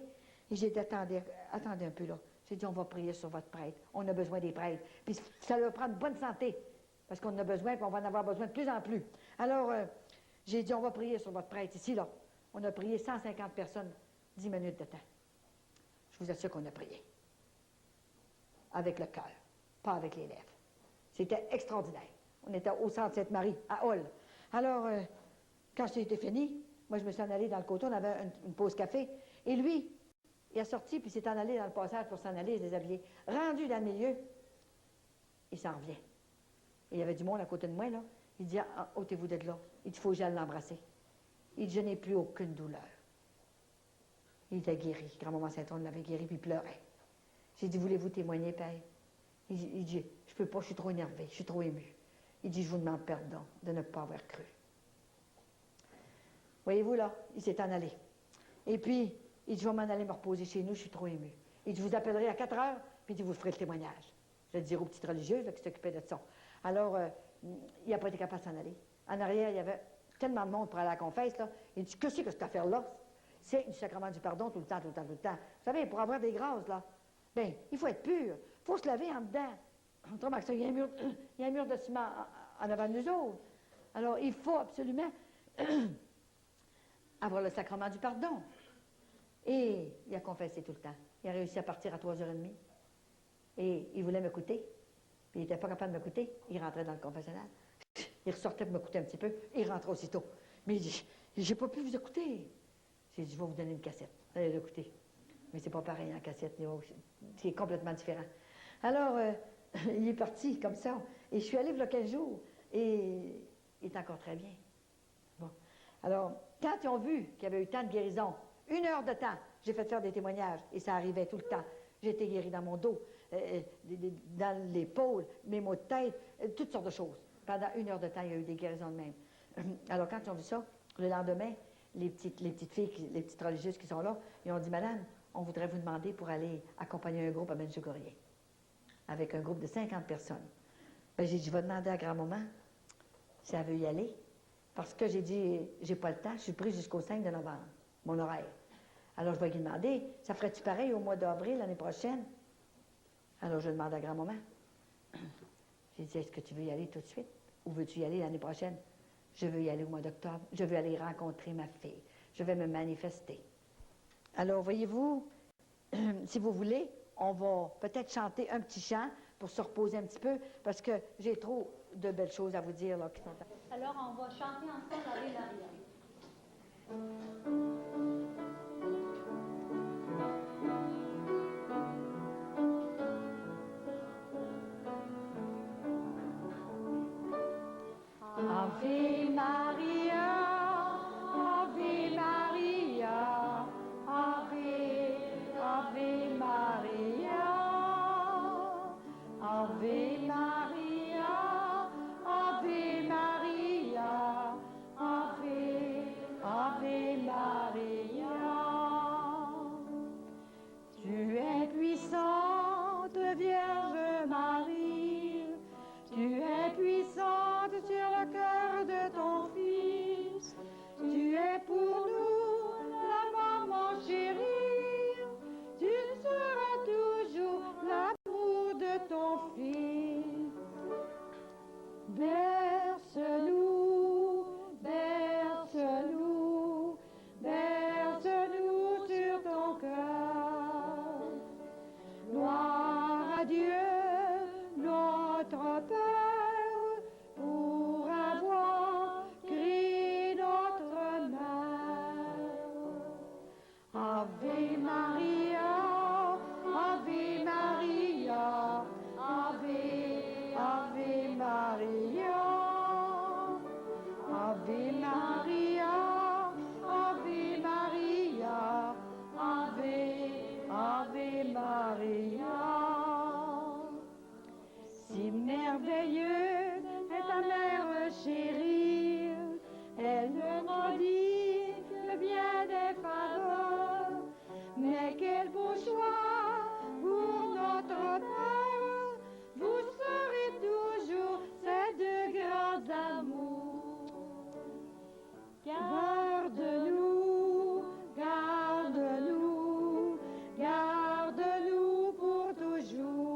et j'ai dit, attendez un peu, là. J'ai dit, on va prier sur votre prêtre. On a besoin des prêtres. Puis ça leur prend de bonne santé, parce qu'on en a besoin, puis on va en avoir besoin de plus en plus. Alors, j'ai dit, on va prier sur votre prêtre ici, là. On a prié 150 personnes, 10 minutes de temps. Je vous assure qu'on a prié. Avec le cœur, pas avec les lèvres. C'était extraordinaire. On était au centre Sainte-Marie, à Hall. Alors, quand c'était fini, moi, je me suis en allée dans le côté, on avait une pause café, et lui, il est sorti, puis il s'est en allé dans le passage pour s'en aller se déshabiller. Rendu dans le milieu, il s'en revient. Et il y avait du monde à côté de moi, là. Il dit, ôtez-vous de là. Il dit, il faut que j'aille l'embrasser. Il dit, je n'ai plus aucune douleur. Il était guéri. Grand-maman Sainte-Anne l'avait guéri, puis il pleurait. J'ai dit, voulez-vous témoigner, Père? Il dit, je peux pas, je suis trop énervé, je suis trop ému. Il dit, je vous demande pardon de ne pas avoir cru. Voyez-vous, là, il s'est en allé. Et puis, il dit, je vais m'en aller me reposer chez nous, je suis trop ému. Il dit, je vous appellerai à 4 heures, puis il dit, vous ferez le témoignage. Je vais le dire aux petites religieuses là, qui s'occupaient de ça. Alors, il n'a pas été capable de s'en aller. En arrière, il y avait tellement de monde pour aller à la confesse, là. Il dit, que c'est que cette affaire-là? C'est du sacrement du pardon tout le temps. Vous savez, pour avoir des grâces, là, bien, il faut être pur. Il faut se laver en dedans. Autrement que ça, il y a un mur de ciment en avant de nous autres. Alors, il faut absolument avoir le sacrement du pardon. Et il a confessé tout le temps. Il a réussi à partir à 3h30. Et il voulait m'écouter. Puis il n'était pas capable de m'écouter. Il rentrait dans le confessionnal. Il ressortait pour m'écouter un petit peu. Et il rentrait aussitôt. Mais il dit, j'ai pas pu vous écouter. J'ai dit, je vais vous donner une cassette. Allez l'écouter. Mais c'est pas pareil en cassette. C'est complètement différent. Alors, il est parti comme ça. Et je suis allée il y a 15 jours. Et il est encore très bien. Bon. Alors, quand ils ont vu qu'il y avait eu tant de guérison, 1 heure de temps, j'ai fait faire des témoignages. Et ça arrivait tout le temps. J'ai été guérie dans mon dos, dans l'épaule, mes maux de tête, toutes sortes de choses. Pendant 1 heure de temps, il y a eu des guérisons de même. Alors, quand ils ont vu ça, le lendemain, les petites filles, les petites religieuses qui sont là, ils ont dit, Madame, on voudrait vous demander pour aller accompagner un groupe à Medjugorje, avec un groupe de 50 personnes. Ben, j'ai dit, je vais demander à grand-maman si elle veut y aller, parce que j'ai dit, j'ai pas le temps, je suis prise jusqu'au 5 de novembre, mon horaire. Alors, je vais lui demander, ça ferait-tu pareil au mois d'avril, l'année prochaine? Alors, je demande à grand-maman. J'ai dit, est-ce que tu veux y aller tout de suite, ou veux-tu y aller l'année prochaine? Je veux y aller au mois d'octobre, je veux aller rencontrer ma fille, je vais me manifester. Alors, voyez-vous, si vous voulez, on va peut-être chanter un petit chant pour se reposer un petit peu, parce que j'ai trop de belles choses à vous dire, là, qui sont... Alors, on va chanter ensemble avec l'arrière. Ave Maria, Ave Maria, Ave, Ave Maria, Ave Maria, Ave Maria, Ave, Ave Maria. Tu es puissante, Vierge Marie, tu es puissante sur le cœur de ton Fils, tu es pour nous la maman chérie, tu seras toujours l'amour de ton Fils. Berce-nous, berce-nous, berce-nous sur ton cœur. Gloire à Dieu, notre Père, pour avoir créé notre mère. Ave Maria, Ave Maria, Ave, Ave Maria, Ave Maria, Ave Maria, Ave, Ave Maria. Si merveilleux est ta mère chérie, elle ne maudit le bien des faveurs, mais quel beau choix pour notre Père, vous serez toujours ces deux grands amours. Garde-nous, garde-nous, garde-nous pour toujours.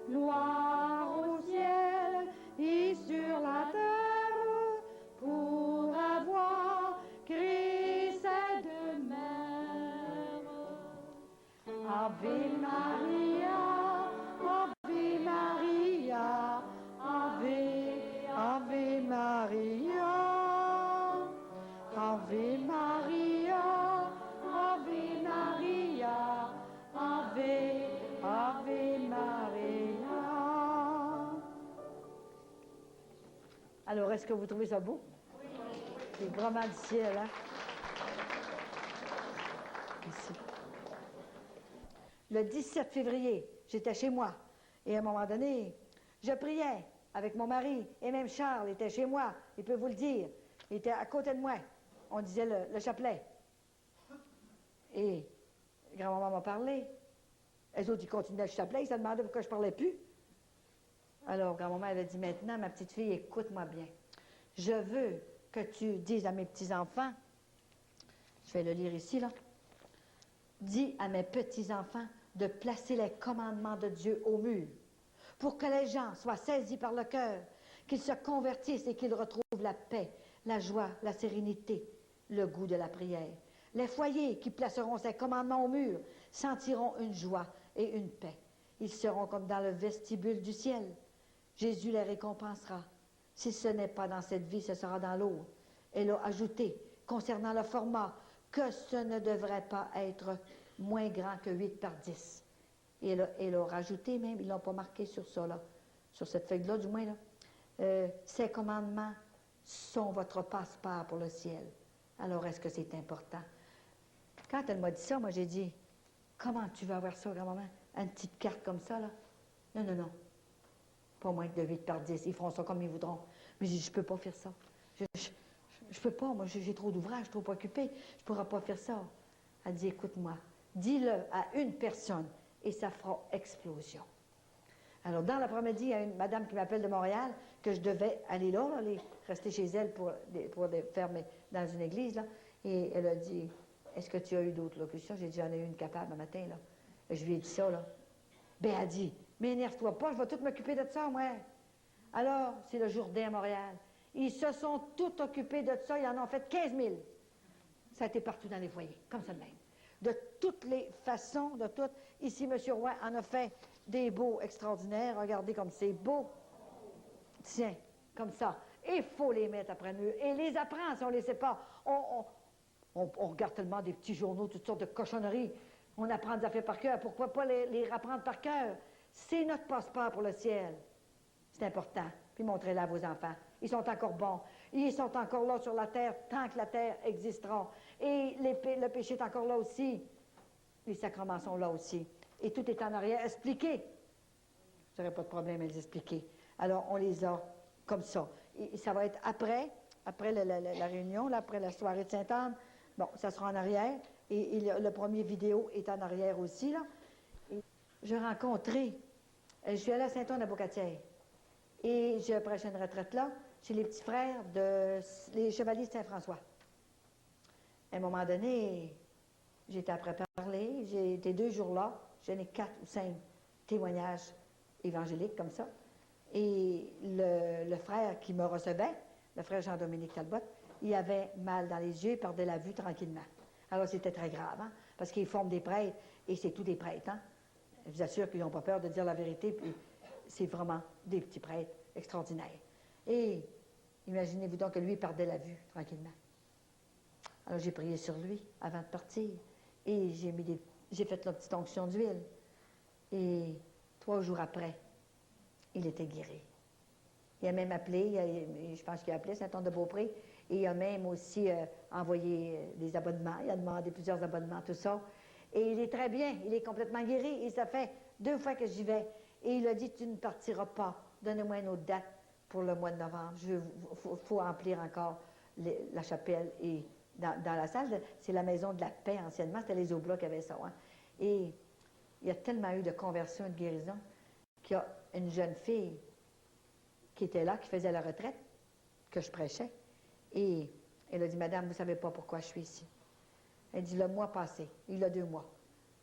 Gloire au ciel et sur la terre, pour avoir créé ces deux mères. Ave Maria, Ave Maria, Ave, Ave Maria, Ave Maria, Ave Maria, Ave, Ave Maria. Alors, est-ce que vous trouvez ça beau? C'est vraiment du ciel, hein? Ici. Le 17 février, j'étais chez moi. Et à un moment donné, je priais avec mon mari. Et même Charles était chez moi. Il peut vous le dire. Il était à côté de moi. On disait le chapelet. Et grand-maman m'a parlé. Les autres, ils continuaient le chapelet. Ils se demandaient pourquoi je ne parlais plus. Alors, grand-maman avait dit, maintenant, ma petite fille, écoute-moi bien. Je veux que tu dises à mes petits-enfants, je vais le lire ici, là. Dis à mes petits-enfants de placer les commandements de Dieu au mur pour que les gens soient saisis par le cœur, qu'ils se convertissent et qu'ils retrouvent la paix, la joie, la sérénité, le goût de la prière. Les foyers qui placeront ces commandements au mur sentiront une joie et une paix. Ils seront comme dans le vestibule du ciel. Jésus les récompensera. Si ce n'est pas dans cette vie, ce sera dans l'autre. Elle a ajouté, concernant le format, que ce ne devrait pas être moins grand que 8 par 10. Et elle a rajouté même, ils ne l'ont pas marqué sur ça, là, sur cette feuille-là, du moins, là. Ces commandements sont votre passeport pour le ciel. Alors, est-ce que c'est important? Quand elle m'a dit ça, moi, j'ai dit, comment tu vas avoir ça, grand-maman? Une petite carte comme ça, là? Non, non, non. Pas moins que de 8 par 10. Ils feront ça comme ils voudront. Mais j'ai dit, je ne peux pas faire ça. Je peux pas, moi, j'ai trop d'ouvrages, trop occupé. Je ne pourrai pas faire ça. Elle dit, écoute-moi, dis-le à une personne et ça fera explosion. Alors, dans l'après-midi, il y a une madame qui m'appelle de Montréal, que je devais aller là, rester chez elle pour faire dans une église, là. Et elle a dit, est-ce que tu as eu d'autres locutions? J'ai dit, j'en ai eu une capable un matin, là. Et je lui ai dit ça, là. Ben, elle dit, mais énerve-toi pas, je vais tout m'occuper de ça, moi. Alors, c'est le Jourdain à Montréal. Ils se sont tous occupés de ça, ils en ont fait 15 000. Ça a été partout dans les foyers, comme ça de même. De toutes les façons, de toutes. Ici, M. Roy en a fait des beaux extraordinaires. Regardez comme c'est beau. Tiens, comme ça. Il faut les mettre après nous. Et les apprendre si on ne les sait pas. On regarde tellement des petits journaux, toutes sortes de cochonneries. On apprend des affaires par cœur. Pourquoi pas les apprendre par cœur? C'est notre passeport pour le ciel. C'est important. Puis montrez-la à vos enfants. Ils sont encore bons. Ils sont encore là sur la terre tant que la terre existera. Et le péché est encore là aussi. Les sacrements sont là aussi. Et tout est en arrière. Expliqué. Vous n'aurez pas de problème à les expliquer. Alors, on les a comme ça. Et ça va être après la réunion, là, après la soirée de Sainte-Anne. Bon, ça sera en arrière. Et le premier vidéo est en arrière aussi, là. Et j'ai rencontré, je suis allée à Saint-Anne-à-Beaucatière. Et j'ai prêché une retraite là, chez les petits frères les Chevaliers de Saint-François. À un moment donné, j'étais après parler, j'ai été 2 jours là, j'en ai 4 ou 5 témoignages évangéliques comme ça. Et le frère qui me recevait, le frère Jean-Dominique Talbot, il avait mal dans les yeux, il perdait la vue tranquillement. Alors c'était très grave, hein, parce qu'ils forment des prêtres, et c'est tous des prêtres. Hein. Je vous assure qu'ils n'ont pas peur de dire la vérité, puis c'est vraiment des petits prêtres extraordinaires. Et imaginez-vous donc que lui perdait la vue tranquillement. Alors j'ai prié sur lui avant de partir, et j'ai fait la petite onction d'huile. Et 3 jours après, il était guéri. Il a même appelé, je pense qu'il a appelé Saint-Anne-de-Beaupré, et il a même aussi envoyé des abonnements. Il a demandé plusieurs abonnements, tout ça. Et il est très bien, il est complètement guéri. Et ça fait 2 fois que j'y vais. Et il a dit, tu ne partiras pas. Donnez-moi une autre date pour le mois de novembre. Il faut remplir encore la chapelle. Et dans la salle, c'est la maison de la paix anciennement. C'était les Oblats qui avaient ça. Hein. Et il y a tellement eu de conversion et de guérison qu'il y a une jeune fille qui était là, qui faisait la retraite, que je prêchais. Et elle a dit, Madame, vous ne savez pas pourquoi je suis ici. Elle dit, le mois passé, il y a 2 mois,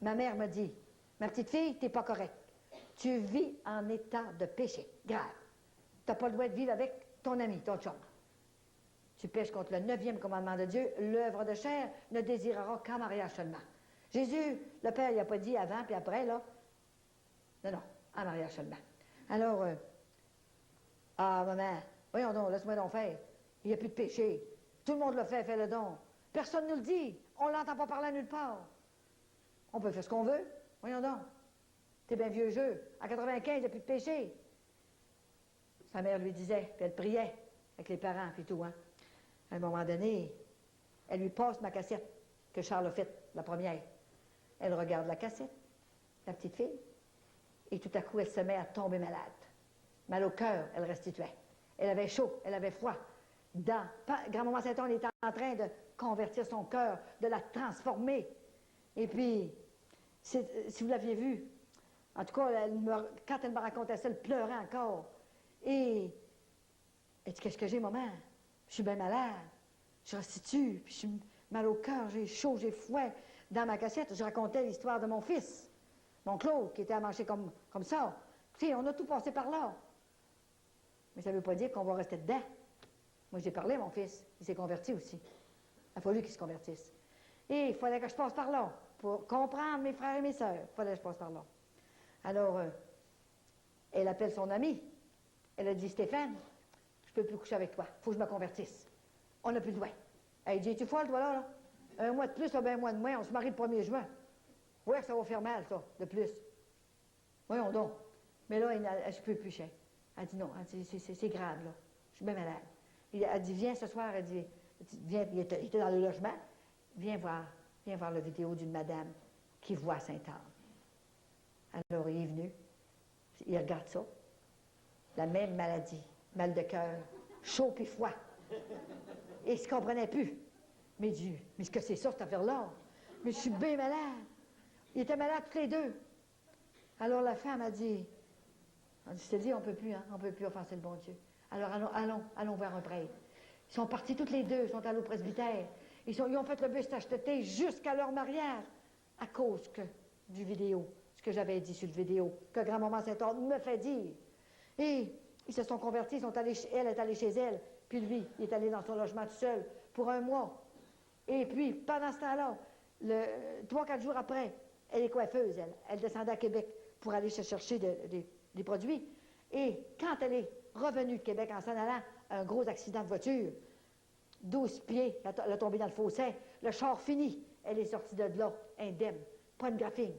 ma mère m'a dit, ma petite fille, tu n'es pas correcte. Tu vis en état de péché grave. Tu n'as pas le droit de vivre avec ton ami, ton chum. Tu pêches contre le 9e commandement de Dieu, l'œuvre de chair ne désirera qu'en mariage seulement. Jésus, le Père, il n'a pas dit avant puis après, là. Non, en mariage seulement. Alors, ah, maman, voyons donc, laisse-moi donc faire. Il n'y a plus de péché. Tout le monde le fait, fais-le donc. Personne ne nous le dit. On ne l'entend pas parler nulle part. On peut faire ce qu'on veut. Voyons donc. C'est bien vieux jeu. En 95, il n'y a plus de péché. Sa mère lui disait, puis elle priait avec les parents, puis tout. Hein. À un moment donné, elle lui passe ma cassette que Charles a faite, la première. Elle regarde la cassette, la petite fille, et tout à coup, elle se met à tomber malade. Mal au cœur, elle restituait. Elle avait chaud, elle avait froid. Grand-maman Saint-Anne était en train de convertir son cœur, de la transformer. Et puis, si vous l'aviez vu, en tout cas, quand elle me racontait ça, elle pleurait encore. Et elle dit, qu'est-ce que j'ai, maman? Je suis bien malade. Je restitue, puis je suis mal au cœur, j'ai chaud, j'ai froid. Dans ma cassette, je racontais l'histoire de mon fils, mon Claude, qui était à manger comme ça. Tu sais, on a tout passé par là. Mais ça ne veut pas dire qu'on va rester dedans. Moi, j'ai parlé à mon fils. Il s'est converti aussi. Il a fallu qu'il se convertisse. Et il fallait que je passe par là. Pour comprendre mes frères et mes sœurs, il fallait que je passe par là. Alors, elle appelle son ami. Elle a dit, Stéphane, je ne peux plus coucher avec toi. Il faut que je me convertisse. On n'a plus le droit. Elle dit, es-tu folle, toi, là? 1 mois de plus, là, ben 1 mois de moins. On se marie le 1er juin. Ouais, ça va faire mal, ça, de plus. Voyons donc. Mais là, je ne peux plus, chien. Elle dit non, c'est grave, là. Je suis bien malade. Elle dit, viens ce soir, elle dit, viens, il était dans le logement, viens voir la vidéo d'une madame qui voit Sainte-Anne. Alors, il est venu, il regarde ça, la même maladie, mal de cœur, chaud puis froid. Et il ne se comprenait plus. Mais Dieu, mais ce que c'est ça, cette affaire-là? Mais je suis bien malade. Ils étaient malades tous les 2. Alors, la femme a dit, c'est dit, on ne peut plus, hein, on ne peut plus offenser le bon Dieu. Alors, allons voir un prêtre. Ils sont partis toutes les 2, ils sont allés au presbytère. Ils ont fait le bus tacheté jusqu'à leur mariage à cause du vidéo, ce que j'avais dit sur le vidéo, que grand-maman Saint-Anne me fait dire. Et ils se sont convertis, elle est allée chez elle, puis lui, il est allé dans son logement tout seul pour 1 mois. Et puis, pendant ce temps-là, 3-4 jours après, elle est coiffeuse, elle descendait à Québec pour aller se chercher des produits. Et quand elle est revenue de Québec en s'en allant, un gros accident de voiture, 12 pieds, elle a tombé dans le fossé, le char fini, elle est sortie de là, indemne, pas de graphine.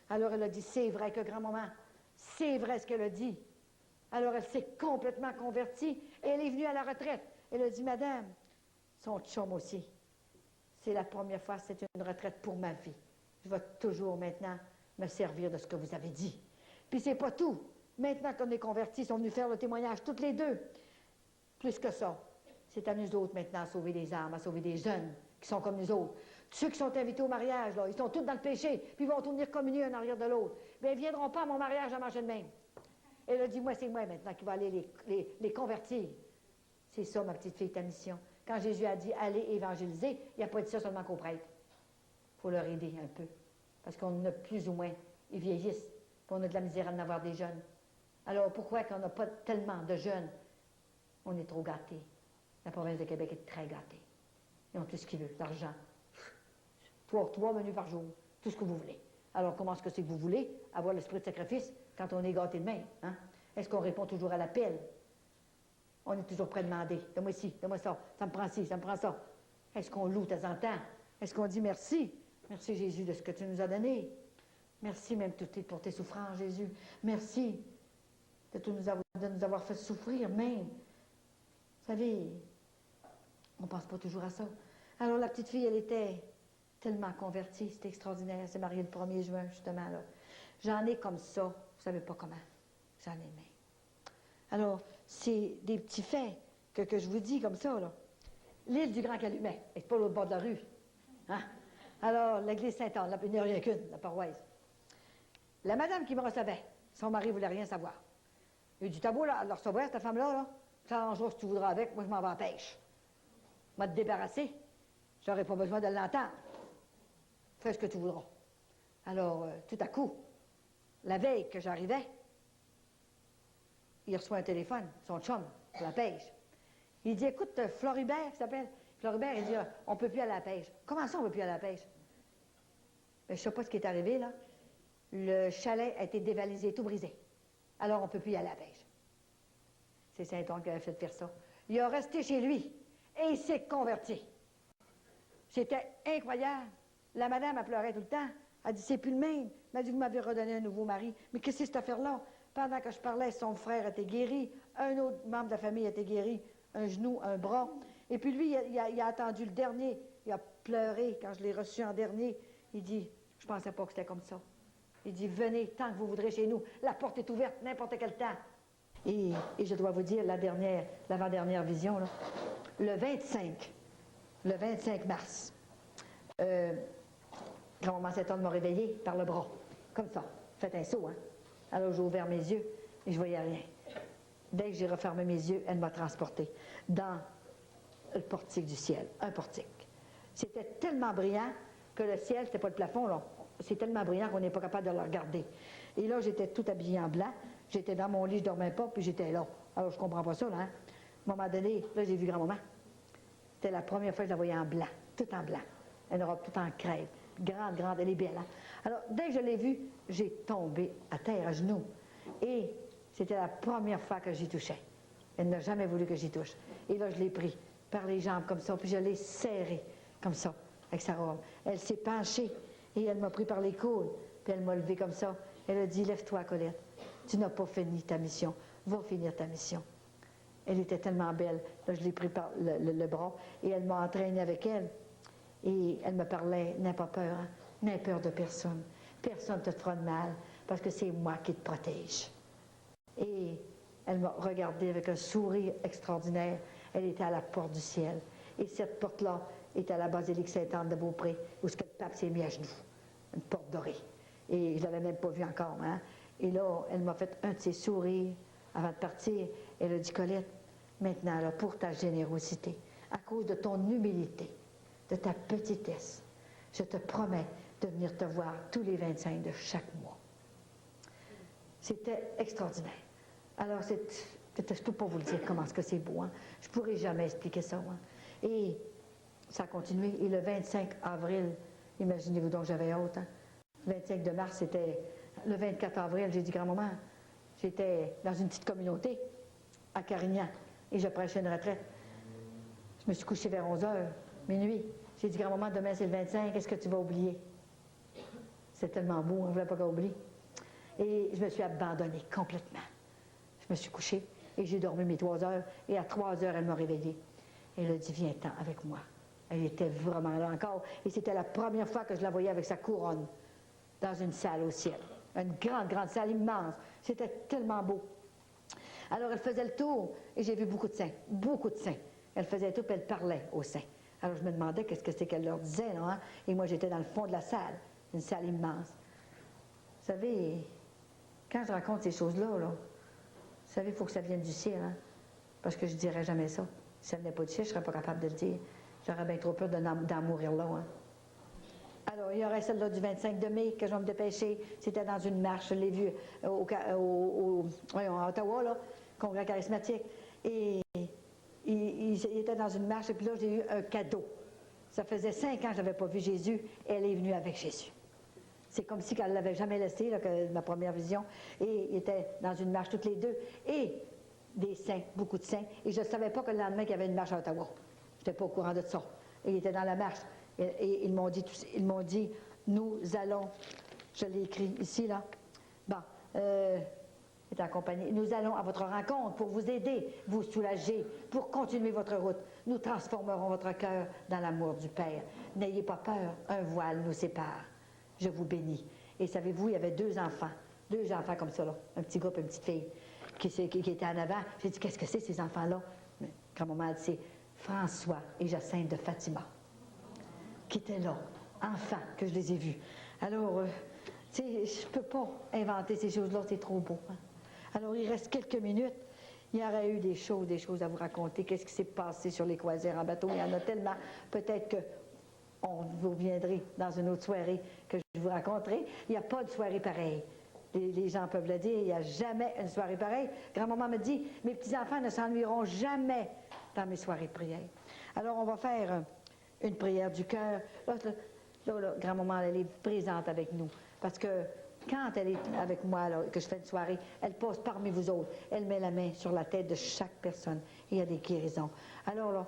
Alors elle a dit, c'est vrai que grand-maman, c'est vrai ce qu'elle a dit. Alors, elle s'est complètement convertie et elle est venue à la retraite. Elle a dit, madame, son chum aussi, c'est la première fois, c'est une retraite pour ma vie. Je vais toujours maintenant me servir de ce que vous avez dit. Puis c'est pas tout. Maintenant qu'on est convertis, ils sont venus faire le témoignage, toutes les deux. Plus que ça, c'est à nous autres maintenant à sauver des âmes, à sauver des jeunes qui sont comme nous autres. Tous ceux qui sont invités au mariage, là, ils sont tous dans le péché, puis ils vont tourner communier un en arrière de l'autre. Mais ils ne viendront pas à mon mariage à manger de même. Elle a dit, moi, c'est moi maintenant qui va aller les convertir. C'est ça, ma petite fille, ta mission. Quand Jésus a dit, allez évangéliser, il n'a pas dit ça seulement qu'aux prêtres. Il faut leur aider un peu. Parce qu'on a plus ou moins, ils vieillissent, puis on a de la misère à en avoir des jeunes. Alors, pourquoi qu'on n'a pas tellement de jeunes? On est trop gâtés. La province de Québec est très gâtée. Ils ont tout ce qu'ils veulent, l'argent. 3 menus par jour, tout ce que vous voulez. Alors, comment est-ce que c'est que vous voulez avoir l'esprit de sacrifice quand on est gâté de même? Hein? Est-ce qu'on répond toujours à l'appel? On est toujours prêt à demander. Donne-moi ci, donne-moi ça. Ça me prend ci, ça me prend ça. Est-ce qu'on loue de temps en temps? Est-ce qu'on dit merci? Merci, Jésus, de ce que tu nous as donné. Merci même pour tes souffrances, Jésus. Merci de nous avoir fait souffrir même. Vous savez, on ne pense pas toujours à ça. Alors, la petite fille, elle était tellement convertie. C'était extraordinaire. Elle s'est mariée le 1er juin, justement. Là. J'en ai comme ça. Vous ne savez pas comment. J'en ai même. Alors, c'est des petits faits que je vous dis comme ça, là. L'île du Grand Calumet, elle n'est pas l'autre bord de la rue. Hein? Alors, l'église Sainte-Anne, il n'y a rien qu'une, la paroisse. La madame qui me recevait, son mari ne voulait rien savoir. Il a dit, t'as beau là, la recevoir, cette femme-là, là, ça arrangera si tu voudras avec, moi je m'en vais à la pêche. Va te débarrasser, j'aurai pas besoin de l'entendre. Fais ce que tu voudras. Alors, tout à coup, la veille que j'arrivais, il reçoit un téléphone, son chum, pour la pêche. Il dit, écoute, Floribert, qui s'appelle, Floribert, il dit, on ne peut plus aller à la pêche. Comment ça, on ne peut plus aller à la pêche? Ben, je ne sais pas ce qui est arrivé, là. Le chalet a été dévalisé, tout brisé. Alors, on ne peut plus y aller à la pêche. C'est Saint-Anne qui avait fait faire ça. Il a resté chez lui et il s'est converti. C'était incroyable. La madame a pleuré tout le temps. Elle a dit, c'est plus le même. Elle m'a dit, vous m'avez redonné un nouveau mari. Mais qu'est-ce que c'est cette affaire-là? Pendant que je parlais, son frère était guéri. Un autre membre de la famille était guéri. Un genou, un bras. Et puis lui, il a attendu le dernier. Il a pleuré quand je l'ai reçu en dernier. Il dit, je ne pensais pas que c'était comme ça. Il dit, venez tant que vous voudrez chez nous. La porte est ouverte n'importe quel temps. Et je dois vous dire, l'avant-dernière vision, là, le 25 mars, grand-maman Saint-Anne m'a réveillée par le bras, comme ça. Faites un saut, hein. Alors j'ai ouvert mes yeux et je ne voyais rien. Dès que j'ai refermé mes yeux, elle m'a transportée dans le portique du ciel, un portique. C'était tellement brillant que le ciel, c'était pas le plafond, là. C'est tellement brillant qu'on n'est pas capable de le regarder. Et là, j'étais tout habillée en blanc. J'étais dans mon lit, je ne dormais pas, puis j'étais là. Alors, je ne comprends pas ça, là. Hein? À un moment donné, là, j'ai vu grand-maman. C'était la première fois que je la voyais en blanc, tout en blanc. Une robe toute en crêpe. Grande, grande, elle est belle. Hein? Alors, dès que je l'ai vue, j'ai tombé à terre, à genoux. Et c'était la première fois que j'y touchais. Elle n'a jamais voulu que j'y touche. Et là, je l'ai pris par les jambes comme ça, puis je l'ai serré comme ça, avec sa robe. Elle s'est penchée et elle m'a pris par les coudes, puis elle m'a levé comme ça. Elle a dit, lève-toi, Colette. Tu n'as pas fini ta mission. Va finir ta mission. Elle était tellement belle. Là, je l'ai pris par le bras et elle m'a entraînée avec elle. Et elle me parlait, n'aie pas peur, hein? N'aie peur de personne. Personne ne te fera de mal parce que c'est moi qui te protège. Et elle m'a regardée avec un sourire extraordinaire. Elle était à la porte du ciel. Et cette porte-là était à la basilique Sainte-Anne de Beaupré, où le pape s'est mis à genoux. Une porte dorée. Et je ne l'avais même pas vue encore, hein? Et là, elle m'a fait un de ses sourires avant de partir. Elle a dit, Colette, maintenant, là, pour ta générosité, à cause de ton humilité, de ta petitesse, je te promets de venir te voir tous les 25 de chaque mois. C'était extraordinaire. Alors, je ne peux pas vous le dire comment est-ce que c'est beau. Hein? Je ne pourrais jamais expliquer ça. Hein? Et ça a continué. Et le 25 avril, imaginez-vous donc, j'avais hâte. Hein? Le 25 de mars, c'était... Le 24 avril, j'ai dit, grand-maman, j'étais dans une petite communauté à Carignan et je prêchais une retraite. Je me suis couchée vers 11h, minuit. J'ai dit, grand-maman, demain c'est le 25, qu'est-ce que tu vas oublier? C'est tellement beau, hein, je ne voulais pas qu'on oublie. Et je me suis abandonnée complètement. Je me suis couchée et j'ai dormi mes 3 heures. Et à 3 heures, elle m'a réveillée. Elle a dit, viens-t'en avec moi. Elle était vraiment là encore. Et c'était la première fois que je la voyais avec sa couronne dans une salle au ciel. Une grande, grande salle immense. C'était tellement beau. Alors, elle faisait le tour et j'ai vu beaucoup de saints. Beaucoup de saints. Elle faisait le tour et elle parlait aux saints. Alors, je me demandais qu'est-ce que c'est qu'elle leur disait, là, hein? Et moi, j'étais dans le fond de la salle. Une salle immense. Vous savez, quand je raconte ces choses-là, là, vous savez, il faut que ça vienne du ciel, hein? Parce que je ne dirais jamais ça. Si ça ne venait pas du ciel, je ne serais pas capable de le dire. J'aurais bien trop peur d'en mourir là, hein? Alors, il y aurait celle-là du 25 de mai que je vais me dépêcher. C'était dans une marche, je l'ai vue à Ottawa, là, congrès charismatique. Et il était dans une marche, et puis là, j'ai eu un cadeau. Ça faisait 5 ans que je n'avais pas vu Jésus, et elle est venue avec Jésus. C'est comme si elle ne l'avait jamais laissé, là, que ma première vision. Et il était dans une marche toutes les deux. Et des saints, beaucoup de saints. Et je ne savais pas que le lendemain, qu'il y avait une marche à Ottawa. Je n'étais pas au courant de ça. Et il était dans la marche. Et ils m'ont dit, nous allons, je l'ai écrit ici, là, bon, est accompagné, nous allons à votre rencontre pour vous aider, vous soulager, pour continuer votre route. Nous transformerons votre cœur dans l'amour du Père. N'ayez pas peur, un voile nous sépare. Je vous bénis. Et savez-vous, il y avait 2 enfants comme ça, là, un petit gars et une petite fille, qui étaient en avant. J'ai dit, qu'est-ce que c'est ces enfants-là? Grand-maman a dit, c'est François et Jacinthe de Fatima, qui étaient là, enfants, que je les ai vus. Alors, je ne peux pas inventer ces choses-là, c'est trop beau. Hein? Alors, il reste quelques minutes. Il y aurait eu des choses à vous raconter. Qu'est-ce qui s'est passé sur les croisières en bateau? Il y en a tellement. Peut-être que vous viendrez dans une autre soirée que je vous raconterai. Il n'y a pas de soirée pareille. Les gens peuvent le dire, il n'y a jamais une soirée pareille. Grand-maman me dit, mes petits-enfants ne s'ennuieront jamais dans mes soirées de prière. Alors, on va faire une prière du cœur. Là, grand-maman, elle est présente avec nous. Parce que quand elle est avec moi, là, que je fais une soirée, elle passe parmi vous autres. Elle met la main sur la tête de chaque personne. Et il y a des guérisons. Alors là,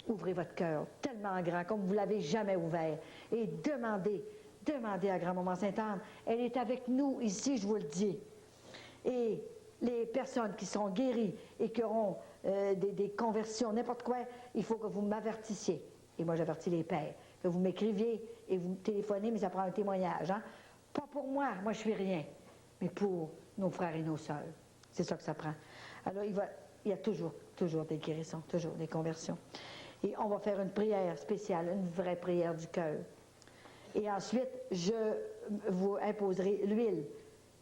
ouvrez votre cœur, tellement grand, comme vous ne l'avez jamais ouvert. Et demandez à grand-maman Sainte-Anne. Elle est avec nous ici, je vous le dis. Et les personnes qui seront guéries et qui auront des conversions, n'importe quoi, il faut que vous m'avertissiez. Et moi, j'avertis les pères. Que vous m'écriviez et vous me téléphonez, mais ça prend un témoignage. Hein? Pas pour moi je suis rien, mais pour nos frères et nos sœurs. C'est ça que ça prend. Alors, il y a toujours des guérisons, toujours des conversions. Et on va faire une prière spéciale, une vraie prière du cœur. Et ensuite, je vous imposerai l'huile,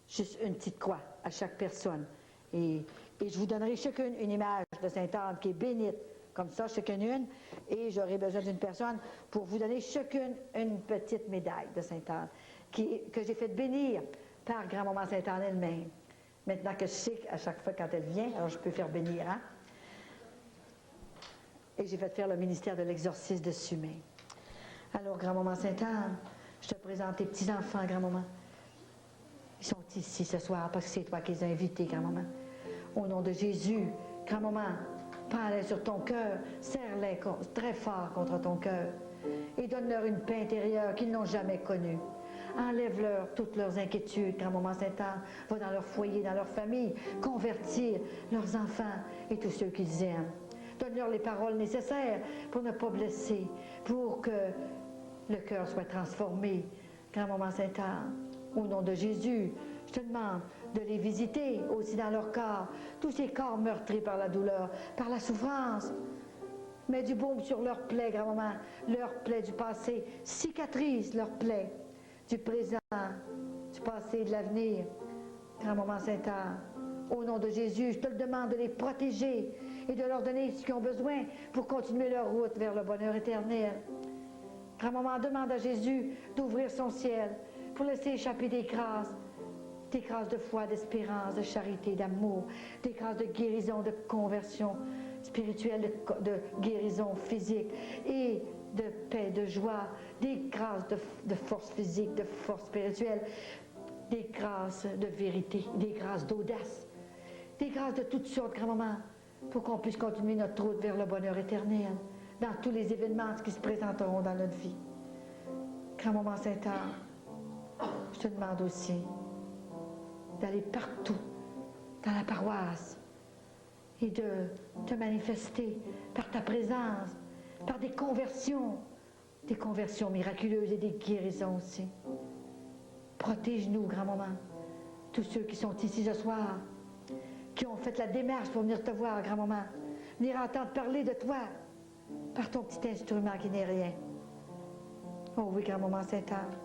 juste une petite croix à chaque personne. Et je vous donnerai chacune une image de Sainte-Anne qui est bénite, comme ça, chacune une. Et j'aurai besoin d'une personne pour vous donner chacune une petite médaille de Sainte-Anne que j'ai fait bénir par grand-maman Sainte-Anne elle-même. Maintenant que je sais qu'à chaque fois quand elle vient, alors je peux faire bénir, hein? Et j'ai fait faire le ministère de l'exorcisme de Sumé. Alors, grand-maman Sainte-Anne, je te présente tes petits-enfants, grand-maman. Ils sont ici ce soir parce que c'est toi qui les as invités, grand-maman. Au nom de Jésus, grand-maman, prends-les sur ton cœur, serre-les très fort contre ton cœur et donne-leur une paix intérieure qu'ils n'ont jamais connue. Enlève-leur toutes leurs inquiétudes, grand-maman Sainte-Anne. Va dans leur foyer, dans leur famille, convertir leurs enfants et tous ceux qu'ils aiment. Donne-leur les paroles nécessaires pour ne pas blesser, pour que le cœur soit transformé. Grand-maman Sainte-Anne, au nom de Jésus, je te demande de les visiter aussi dans leur corps, tous ces corps meurtris par la douleur, par la souffrance. Mets du baume sur leurs plaies, grand-maman, leurs plaies du passé, cicatrise leurs plaies du présent, du passé et de l'avenir. Grand-maman Sainte-Anne, au nom de Jésus, je te le demande de les protéger et de leur donner ce qu'ils ont besoin pour continuer leur route vers le bonheur éternel. Grand-maman demande à Jésus d'ouvrir son ciel pour laisser échapper des grâces de foi, d'espérance, de charité, d'amour, des grâces de guérison, de conversion spirituelle, de guérison physique et de paix, de joie, des grâces de force physique, de force spirituelle, des grâces de vérité, des grâces d'audace, des grâces de toutes sortes, grand-maman, pour qu'on puisse continuer notre route vers le bonheur éternel, dans tous les événements qui se présenteront dans notre vie. Grand-maman Sainte-Anne, je te demande aussi d'aller partout dans la paroisse et de te manifester par ta présence, par des conversions miraculeuses et des guérisons aussi. Protège-nous, grand-maman, tous ceux qui sont ici ce soir, qui ont fait la démarche pour venir te voir, grand-maman, venir entendre parler de toi par ton petit instrument qui n'est rien. Oh oui, grand-maman Sainte-Anne,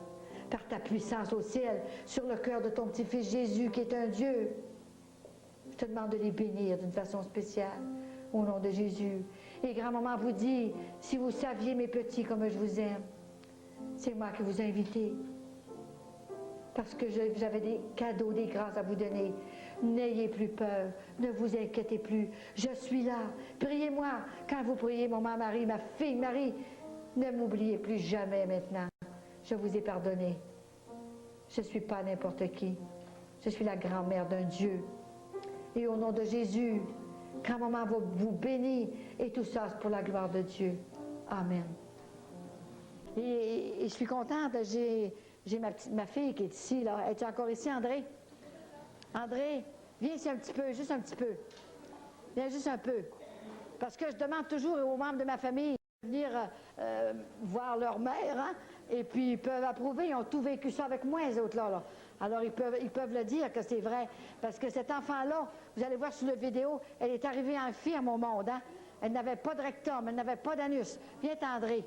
par ta puissance au ciel, sur le cœur de ton petit-fils Jésus qui est un Dieu. Je te demande de les bénir d'une façon spéciale, au nom de Jésus. Et grand-maman vous dit, si vous saviez, mes petits, comme je vous aime, c'est moi qui vous ai invités. Parce que j'avais des cadeaux, des grâces à vous donner. N'ayez plus peur, ne vous inquiétez plus. Je suis là. Priez-moi. Quand vous priez, maman Marie, ma fille Marie, ne m'oubliez plus jamais maintenant. Je vous ai pardonné. Je ne suis pas n'importe qui. Je suis la grand-mère d'un Dieu. Et au nom de Jésus, grand-maman vous bénit. Et tout ça, c'est pour la gloire de Dieu. Amen. Et je suis contente. J'ai ma fille qui est ici, là. Es-tu encore ici, André? André, viens ici un petit peu, juste un petit peu. Viens juste un peu. Parce que je demande toujours aux membres de ma famille de venir voir leur mère, hein? Et puis ils peuvent approuver, ils ont tout vécu ça avec moi, les autres là. Alors ils peuvent le dire que c'est vrai. Parce que cet enfant-là, vous allez voir sur la vidéo, elle est arrivée infirme au monde, hein? Elle n'avait pas de rectum, elle n'avait pas d'anus. Viens, André.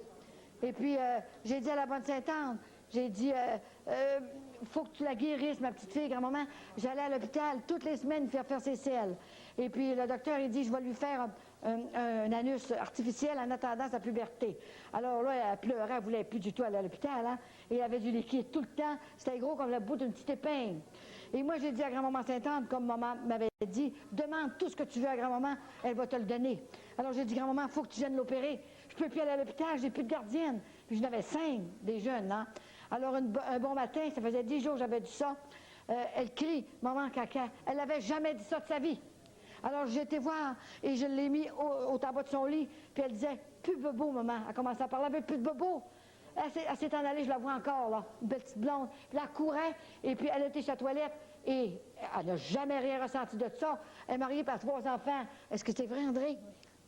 Et puis j'ai dit à la bonne Sainte-Anne, j'ai dit, faut que tu la guérisses, ma petite fille, grand-maman. J'allais à l'hôpital toutes les semaines faire ses selles. Et puis le docteur, il dit, je vais lui faire un anus artificiel en attendant sa puberté. Alors là, elle pleurait, elle ne voulait plus du tout aller à l'hôpital, hein? Et elle avait du liquide tout le temps. C'était gros comme le bout d'une petite épingle. Et moi, j'ai dit à grand-maman Sainte-Anne, comme maman m'avait dit, demande tout ce que tu veux à grand-maman, elle va te le donner. Alors j'ai dit, grand-maman, il faut que tu viennes l'opérer. Je ne peux plus aller à l'hôpital, j'ai plus de gardienne. Puis j'en avais 5, des jeunes, hein? Alors, un bon matin, ça faisait 10 jours que j'avais dit ça, elle crie, maman caca. Elle n'avait jamais dit ça de sa vie. Alors, j'ai été voir et je l'ai mis au tabac de son lit, puis elle disait, plus de bobo, maman. Elle commençait à parler, avec plus de bobo. Elle s'est en allée, je la vois encore, là, une belle petite blonde. Puis elle courait, et puis elle était chez la toilette, et elle n'a jamais rien ressenti de ça. Elle est mariée par 3 enfants. Est-ce que c'est vrai, André?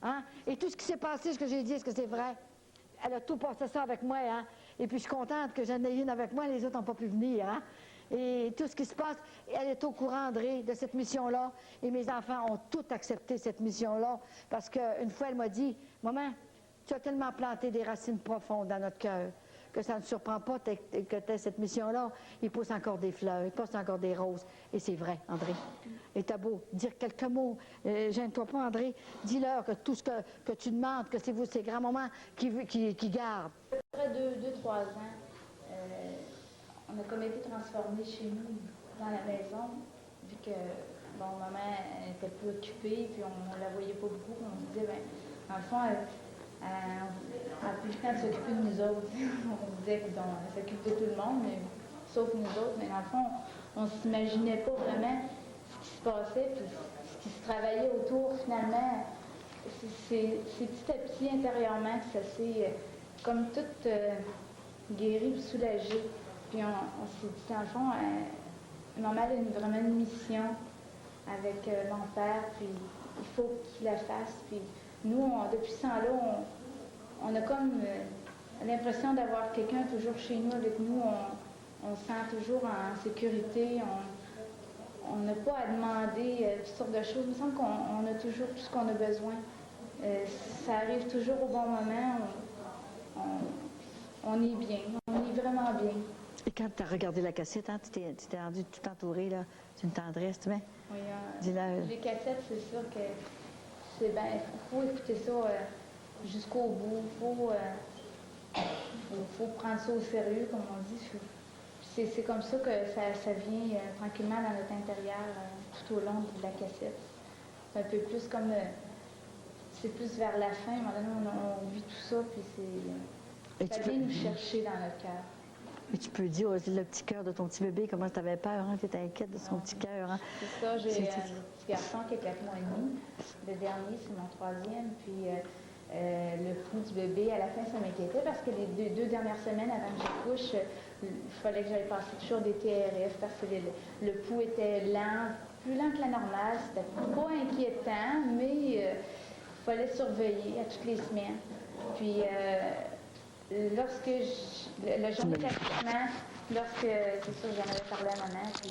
Hein? Et tout ce qui s'est passé, ce que j'ai dit, est-ce que c'est vrai? Elle a tout passé ça avec moi, hein? Et puis je suis contente que j'en ai une avec moi, les autres n'ont pas pu venir, hein? Et tout ce qui se passe, elle est au courant, André, de cette mission-là. Et mes enfants ont tout accepté cette mission-là. Parce qu'une fois, elle m'a dit, maman, tu as tellement planté des racines profondes dans notre cœur que ça ne surprend pas que tu aies cette mission-là. Il pousse encore des fleurs, il pousse encore des roses. Et c'est vrai, André. Et t'as beau dire quelques mots, gêne-toi pas, André. Dis-leur que tout ce que tu demandes, que c'est vous, c'est grand-maman qui gardent. Après 2-3 ans, on a comme été transformés chez nous, dans la maison, vu que, bon, maman était plus occupée, puis on ne la voyait pas beaucoup. On se disait, bien, dans le fond, elle n'a plus le temps de s'occuper de nous autres. On disait qu'elle s'occupe de tout le monde, mais, sauf nous autres. Mais dans le fond, on ne s'imaginait pas vraiment ce qui se passait, puis ce qui se travaillait autour, finalement. C'est petit à petit, intérieurement, que ça s'est comme tout guéri ou soulagé. Puis on s'est dit, dans le fond, maman a vraiment une mission avec mon père, puis il faut qu'il la fasse. Puis nous, depuis ce temps-là, on a comme l'impression d'avoir quelqu'un toujours chez nous avec nous. On se sent toujours en sécurité. On n'a pas à demander toutes sortes de choses. Il me semble qu'on a toujours tout ce qu'on a besoin. Ça arrive toujours au bon moment. On est bien. On est vraiment bien. Et quand tu as regardé la cassette, hein, tu t'es rendu tout entouré, là, d'une tendresse, tu vois? Oui, dis-le. Les cassettes, c'est sûr que c'est ben, faut écouter ça jusqu'au bout. Faut prendre ça au sérieux, comme on dit. C'est comme ça que ça vient tranquillement dans notre intérieur tout au long de la cassette. C'est un peu plus comme... c'est plus vers la fin, maintenant on vit tout ça, puis ça vient nous chercher dans notre cœur. Mais tu peux dire, le petit cœur de ton petit bébé, comment tu avais peur, hein? Tu étais inquiète de son petit cœur. Hein? C'est ça, j'ai un petit garçon qui a 4 mois et demi. Le dernier, c'est mon 3e. Puis le pouls du bébé, à la fin, ça m'inquiétait parce que les 2 dernières semaines avant que j'accouche, il fallait que j'aille passer toujours des TRF parce que le pouls était lent, plus lent que la normale. C'était pas inquiétant, mais il fallait surveiller à toutes les semaines. Puis, la journée d'accouchement, c'est sûr, j'en avais parlé à maman, puis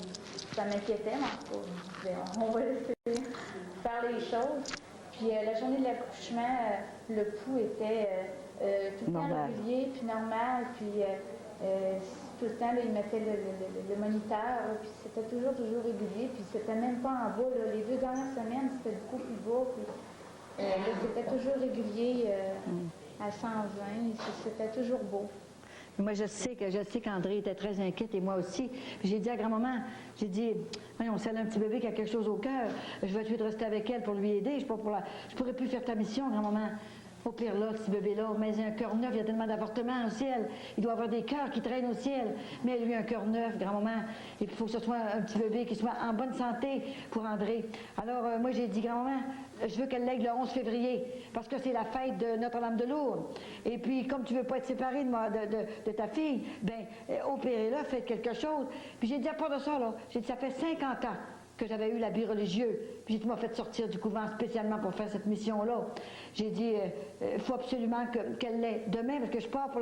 ça m'inquiétait, mais en tout cas, je disais, on va laisser faire les choses. Puis la journée de l'accouchement, le pouls était tout le temps régulier, puis normal, puis tout le temps, là, il mettait le moniteur, là, puis c'était toujours régulier, puis c'était même pas en bas. Là. Les 2 dernières semaines, c'était beaucoup plus bas, puis c'était toujours régulier à 120, c'était toujours beau. Moi, je sais qu'André était très inquiète et moi aussi. Puis j'ai dit à grand-maman, j'ai dit, voyons, si elle a un petit bébé qui a quelque chose au cœur, je vais essayer de rester avec elle pour lui aider. Je pourrais plus faire ta mission, grand-maman. Au pire, là, ce bébé-là, mais il a un cœur neuf, il y a tellement d'avortements au ciel. Il doit avoir des cœurs qui traînent au ciel. Mais lui, un cœur neuf, grand-maman. Et puis, il faut que ce soit un petit bébé qui soit en bonne santé pour André. Alors, moi, j'ai dit, grand-maman, je veux qu'elle lègue le 11 février, parce que c'est la fête de Notre-Dame-de-Lourdes. Et puis, comme tu veux pas être séparée de ta fille, bien, opérez-la, faites quelque chose. Puis j'ai dit, à part de ça, là, j'ai dit, ça fait 50 ans que j'avais eu l'habit religieux. Puis j'ai dit, m'a fait sortir du couvent spécialement pour faire cette mission-là. J'ai dit, il faut absolument qu'elle l'ait demain, parce que je pars pour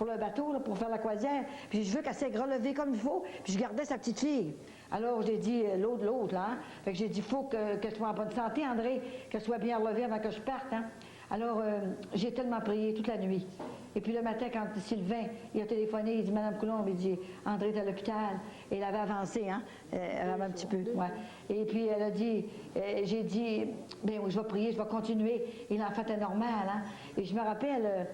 le bateau, là, pour faire la croisière. Puis je veux qu'elle s'aille relever comme il faut. Puis je gardais sa petite fille. Alors j'ai dit, l'autre, là. Hein? Fait que j'ai dit, il faut qu'elle soit en bonne santé, André, qu'elle soit bien relevée avant que je parte. Hein? Alors, j'ai tellement prié toute la nuit. Et puis le matin, quand Sylvain, il a téléphoné, il dit, Madame Coulombe, il dit, André est à l'hôpital. Et elle avait avancé, hein? Elle avait un petit peu, ouais. Et puis elle a dit, j'ai dit, bien oui, je vais prier, je vais continuer. Et l'enfant est normal, hein? Et je me rappelle,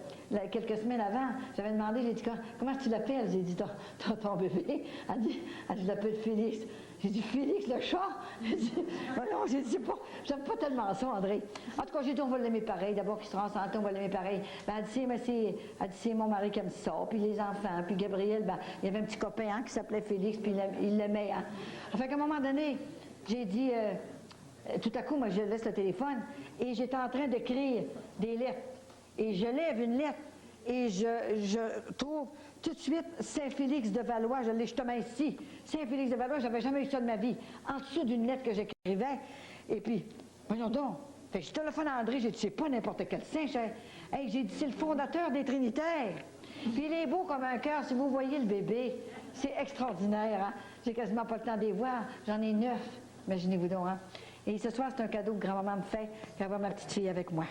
quelques semaines avant, j'avais demandé, j'ai dit, comment tu l'appelles? J'ai dit, ton bébé. Elle dit, je l'appelle Félix. J'ai dit, Félix, le chat? J'ai dit, non, j'ai dit, j'aime pas tellement ça, André. En tout cas, j'ai dit, on va l'aimer pareil. D'abord qu'il sera en santé, on va l'aimer pareil. Ben, elle dit, c'est mon mari qui aime ça, puis les enfants. Puis Gabriel, ben, il y avait un petit copain hein, qui s'appelait Félix, puis il l'aimait. Hein. Enfin, qu'à un moment donné, j'ai dit, tout à coup, moi, je laisse le téléphone, et j'étais en train d'écrire des lettres. Et je lève une lettre, et je trouve tout de suite Saint-Félix de Valois, je l'ai justement ici. Saint-Félix de Valois, j'avais jamais eu ça de ma vie. En dessous d'une lettre que j'écrivais. Et puis, voyons donc. Fait que je téléphone à André, j'ai dit, c'est pas n'importe quel saint. Hey, j'ai dit, c'est le fondateur des Trinitaires. Puis il est beau comme un cœur, si vous voyez le bébé. C'est extraordinaire, hein? J'ai quasiment pas le temps de les voir. J'en ai 9, imaginez-vous donc, hein? Et ce soir, c'est un cadeau que grand-maman me fait, d'avoir ma petite fille avec moi.